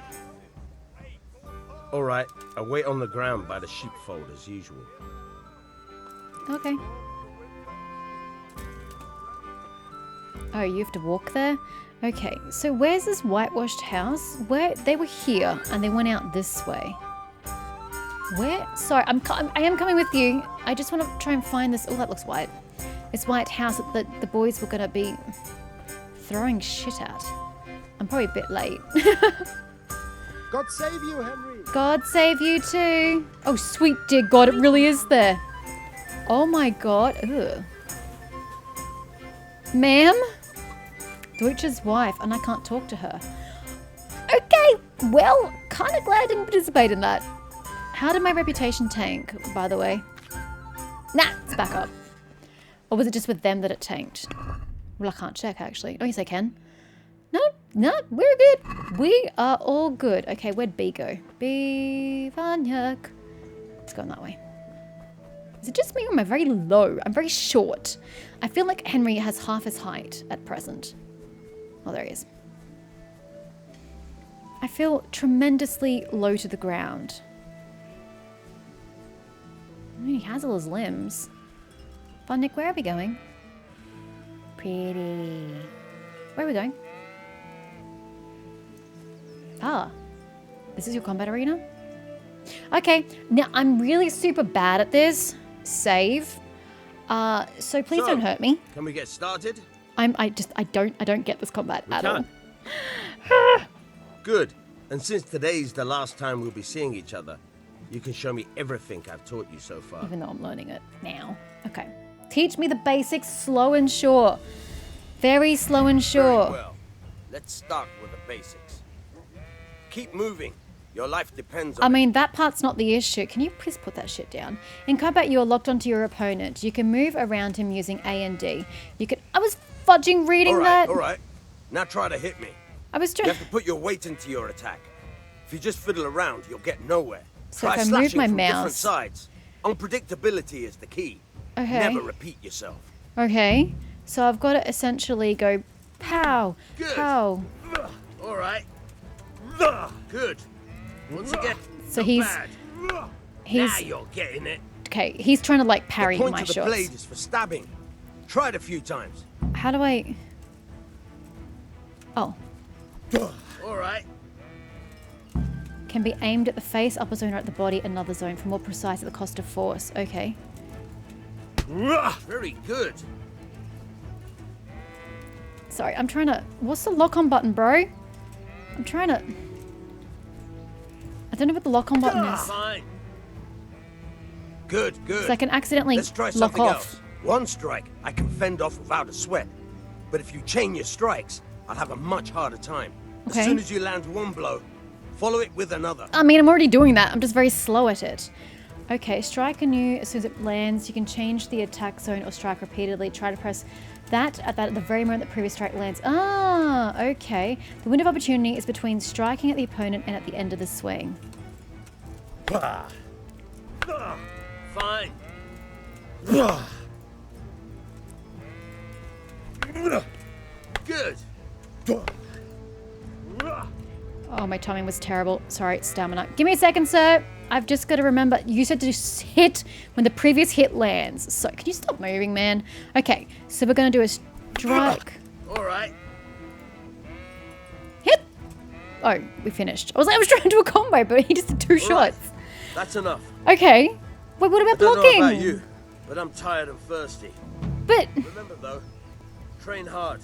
Speaker 23: All right, I'll wait on the ground by the sheepfold as usual.
Speaker 1: Okay. Oh, you have to walk there? Okay, so where's this whitewashed house? Where they were here and they went out this way. Where? Sorry, I am coming with you. I just want to try and find this. Oh, that looks white. This white house that the boys were going to be throwing shit at. I'm probably a bit late.
Speaker 16: God save you, Henry.
Speaker 1: God save you too. Oh, sweet dear God, it really is there. Oh my God. Ugh. Ma'am? Deutsch's wife, and I can't talk to her. Okay, well, kind of glad I didn't participate in that. How did my reputation tank, by the way? Nah, it's back up. Or was it just with them that it tanked? Well, I can't check, actually. Oh, yes, I can. No, we're good. We are all good. Okay, where'd B go? B, Vanyek. It's going that way. Is it just me or am I very low? I'm very short. I feel like Henry has half his height at present. Oh, there he is. I feel tremendously low to the ground. I mean, he has all his limbs. Vanyek, where are we going? Pretty. Where are we going? Ah, this is your combat arena? Okay, now I'm really super bad at this. Save. So please don't hurt me.
Speaker 23: Can we get started?
Speaker 1: I don't get this combat at all.
Speaker 23: Good. And since today's the last time we'll be seeing each other, you can show me everything I've taught you so far.
Speaker 1: Even though I'm learning it now. Okay. Teach me the basics slow and sure. Very slow and sure.
Speaker 23: Very well. Let's start with the basics. Keep moving. Your life depends on
Speaker 1: I mean, that part's not the issue. Can you please put that shit down? In combat, you are locked onto your opponent. You can move around him using A and D. You can... I was fudging reading that.
Speaker 23: All right. Now try to hit me.
Speaker 1: I was trying...
Speaker 23: You have to put your weight into your attack. If you just fiddle around, you'll get nowhere.
Speaker 1: So
Speaker 23: Try
Speaker 1: if I
Speaker 23: slashing
Speaker 1: move my
Speaker 23: from different
Speaker 1: mouse...
Speaker 23: sides. Unpredictability is the key.
Speaker 1: Okay.
Speaker 23: Never repeat yourself.
Speaker 1: Okay. So I've got to essentially go... Pow!
Speaker 23: Good.
Speaker 1: Pow!
Speaker 23: All right. Good. Once again.
Speaker 1: So
Speaker 23: not
Speaker 1: he's...
Speaker 23: bad.
Speaker 1: He's...
Speaker 23: Now you're getting it.
Speaker 1: Okay, he's trying to like parry
Speaker 23: the point
Speaker 1: my
Speaker 23: of the
Speaker 1: shots.
Speaker 23: blade is for stabbing. Try it a few times.
Speaker 1: How do I... Oh.
Speaker 23: All right.
Speaker 1: Can be aimed at the face, upper zone, or at the body, another zone, for more precise at the cost of force. Okay.
Speaker 23: Very good.
Speaker 1: Sorry, I'm trying to... What's the lock-on button, bro? I'm trying to... I don't know what the lock-on button is.
Speaker 23: Fine. Good, good.
Speaker 1: So I can accidentally
Speaker 23: Let's try
Speaker 1: lock
Speaker 23: something
Speaker 1: off.
Speaker 23: else. One strike, I can fend off without a sweat. But if you chain your strikes, I'll have a much harder time.
Speaker 1: Okay.
Speaker 23: As soon as you land one blow, follow it with another.
Speaker 1: I mean, I'm already doing that. I'm just very slow at it. Okay, strike anew as soon as it lands. You can change the attack zone or strike repeatedly. Try to press that at the very moment the previous strike lands. Ah, okay. The window of opportunity is between striking at the opponent and at the end of the swing.
Speaker 23: Fine. Good.
Speaker 1: Oh, my timing was terrible. Sorry, stamina. Give me a second, sir. I've just got to remember, you said to just hit when the previous hit lands. So, can you stop moving, man? Okay, so we're going to do a strike.
Speaker 23: All right.
Speaker 1: Hit! Oh, we finished. I was trying to do a combo, but he just did two shots.
Speaker 23: That's enough.
Speaker 1: Okay. Wait, what about
Speaker 23: I don't
Speaker 1: blocking?
Speaker 23: know about you, but I'm tired and thirsty.
Speaker 1: But
Speaker 23: remember though, train hard.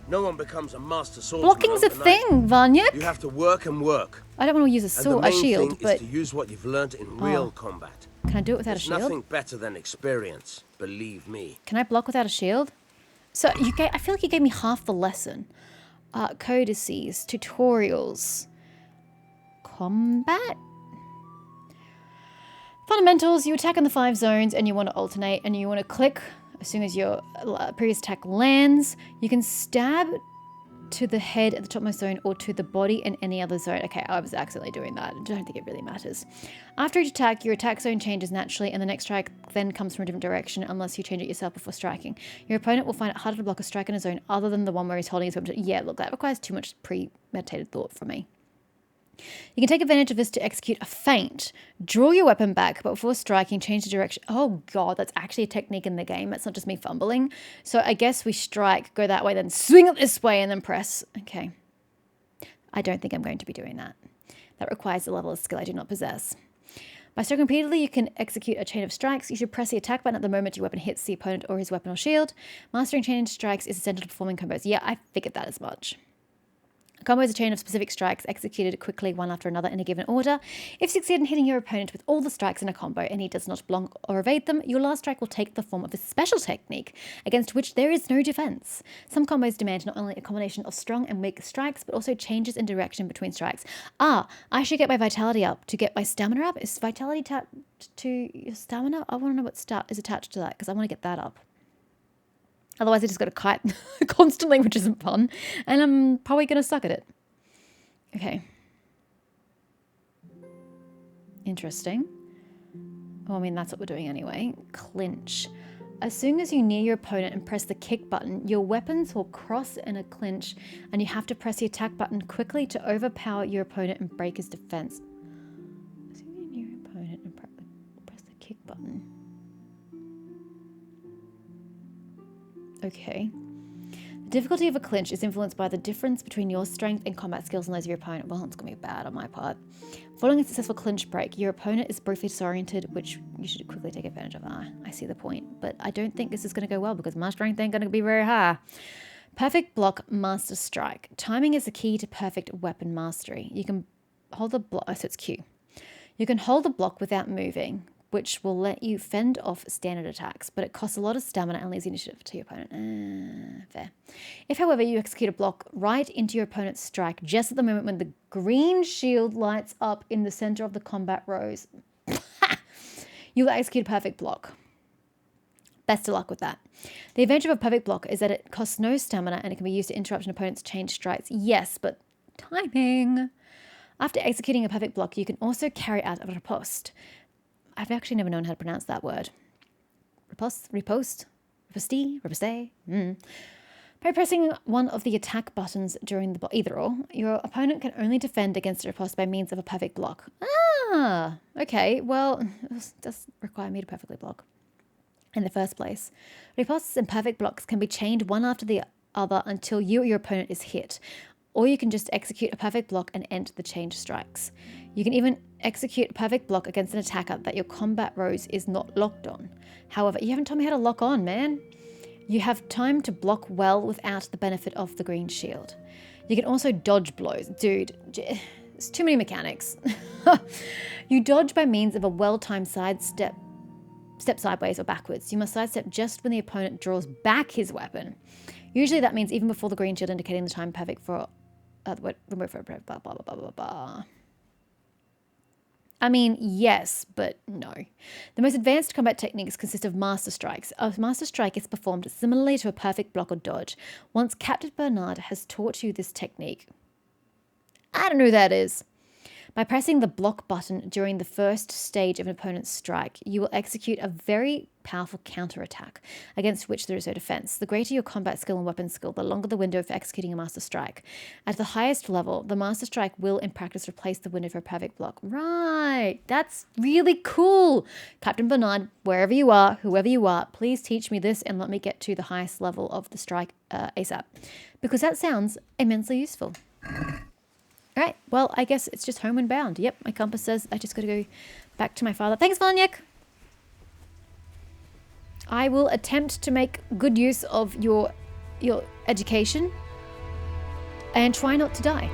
Speaker 23: No one becomes a master swordsman.
Speaker 1: blocking's a thing, Vanya.
Speaker 23: You have to work and work.
Speaker 1: I don't want to use a sword, a shield,
Speaker 23: thing
Speaker 1: but
Speaker 23: is to use what you've learned in real combat.
Speaker 1: Can I do it without a shield?
Speaker 23: Nothing better than experience, believe me.
Speaker 1: Can I block without a shield? So I feel like you gave me half the lesson. Codices, tutorials, combat. Fundamentals, you attack in the 5 zones and you want to alternate and you want to click as soon as your previous attack lands. You can stab to the head at the topmost zone or to the body in any other zone. Okay, I was accidentally doing that. I don't think it really matters. After each attack, your attack zone changes naturally and the next strike then comes from a different direction unless you change it yourself before striking. Your opponent will find it harder to block a strike in a zone other than the one where he's holding his weapon. Yeah, look, that requires too much premeditated thought from me. You can take advantage of this to execute a feint. Draw your weapon back, but before striking, change the direction. Oh god, that's actually a technique in the game. It's not just me fumbling. So I guess we strike, go that way, then swing it this way, and then press. Okay. I don't think I'm going to be doing that. That requires a level of skill I do not possess. By striking repeatedly, you can execute a chain of strikes. You should press the attack button at the moment your weapon hits the opponent or his weapon or shield. Mastering chain strikes is essential to performing combos. Yeah, I figured that as much. A combo is a chain of specific strikes executed quickly one after another in a given order. If you succeed in hitting your opponent with all the strikes in a combo and he does not block or evade them, your last strike will take the form of a special technique against which there is no defense. Some combos demand not only a combination of strong and weak strikes, but also changes in direction between strikes. Ah, I should get my vitality up to get my stamina up. Is vitality attached to your stamina? I want to know what stat is attached to that because I want to get that up. Otherwise, I just got to kite constantly, which isn't fun. And I'm probably going to suck at it. Okay. Interesting. Well, I mean, that's what we're doing anyway. Clinch. As soon as you near your opponent and press the kick button, your weapons will cross in a clinch, and you have to press the attack button quickly to overpower your opponent and break his defense. As soon as you near your opponent and press the kick button. Okay. The difficulty of a clinch is influenced by the difference between your strength and combat skills and those of your opponent. Well, it's going to be bad on my part. Following a successful clinch break, your opponent is briefly disoriented, which you should quickly take advantage of. Ah, I see the point. But I don't think this is going to go well because my strength ain't going to be very high. Perfect block, master strike. Timing is the key to perfect weapon mastery. You can hold the block. Oh, so it's Q. You can hold the block without moving, which will let you fend off standard attacks, but it costs a lot of stamina and leaves initiative to your opponent. Fair. If, however, you execute a block right into your opponent's strike just at the moment when the green shield lights up in the center of the combat rows, you will execute a perfect block. Best of luck with that. The advantage of a perfect block is that it costs no stamina and it can be used to interrupt an opponent's chain strikes. Yes, but timing. After executing a perfect block, you can also carry out a riposte. I've actually never known how to pronounce that word. Riposte? Riposte? By pressing one of the attack buttons during the block, either or, your opponent can only defend against a riposte by means of a perfect block. Ah, okay, well, it does require me to perfectly block in the first place. Ripostes and perfect blocks can be chained one after the other until you or your opponent is hit, or you can just execute a perfect block and end the chain strikes. You can even execute a perfect block against an attacker that your combat rose is not locked on. However, you haven't told me how to lock on, man. You have time to block well without the benefit of the green shield. You can also dodge blows. Dude, it's too many mechanics. You dodge by means of a well-timed sidestep step sideways or backwards. You must sidestep just when the opponent draws back his weapon. Usually that means even before the green shield indicating the time perfect for remote for blah, blah, blah, blah, blah, blah. I mean, yes, but no. The most advanced combat techniques consist of master strikes. A master strike is performed similarly to a perfect block or dodge. Once Captain Bernard has taught you this technique, I don't know who that is. By pressing the block button during the first stage of an opponent's strike, you will execute a very powerful counterattack against which there is no defense. The greater your combat skill and weapon skill, the longer the window for executing a master strike. At the highest level, the master strike will in practice replace the window for a perfect block. Right, that's really cool. Captain Bernard, wherever you are, whoever you are, please teach me this and let me get to the highest level of the strike ASAP, because that sounds immensely useful. All right, well, I guess it's just homeward bound. Yep, my compass says I just got to go back to my father. Thanks, Vanyek. I will attempt to make good use of your education and try not to die.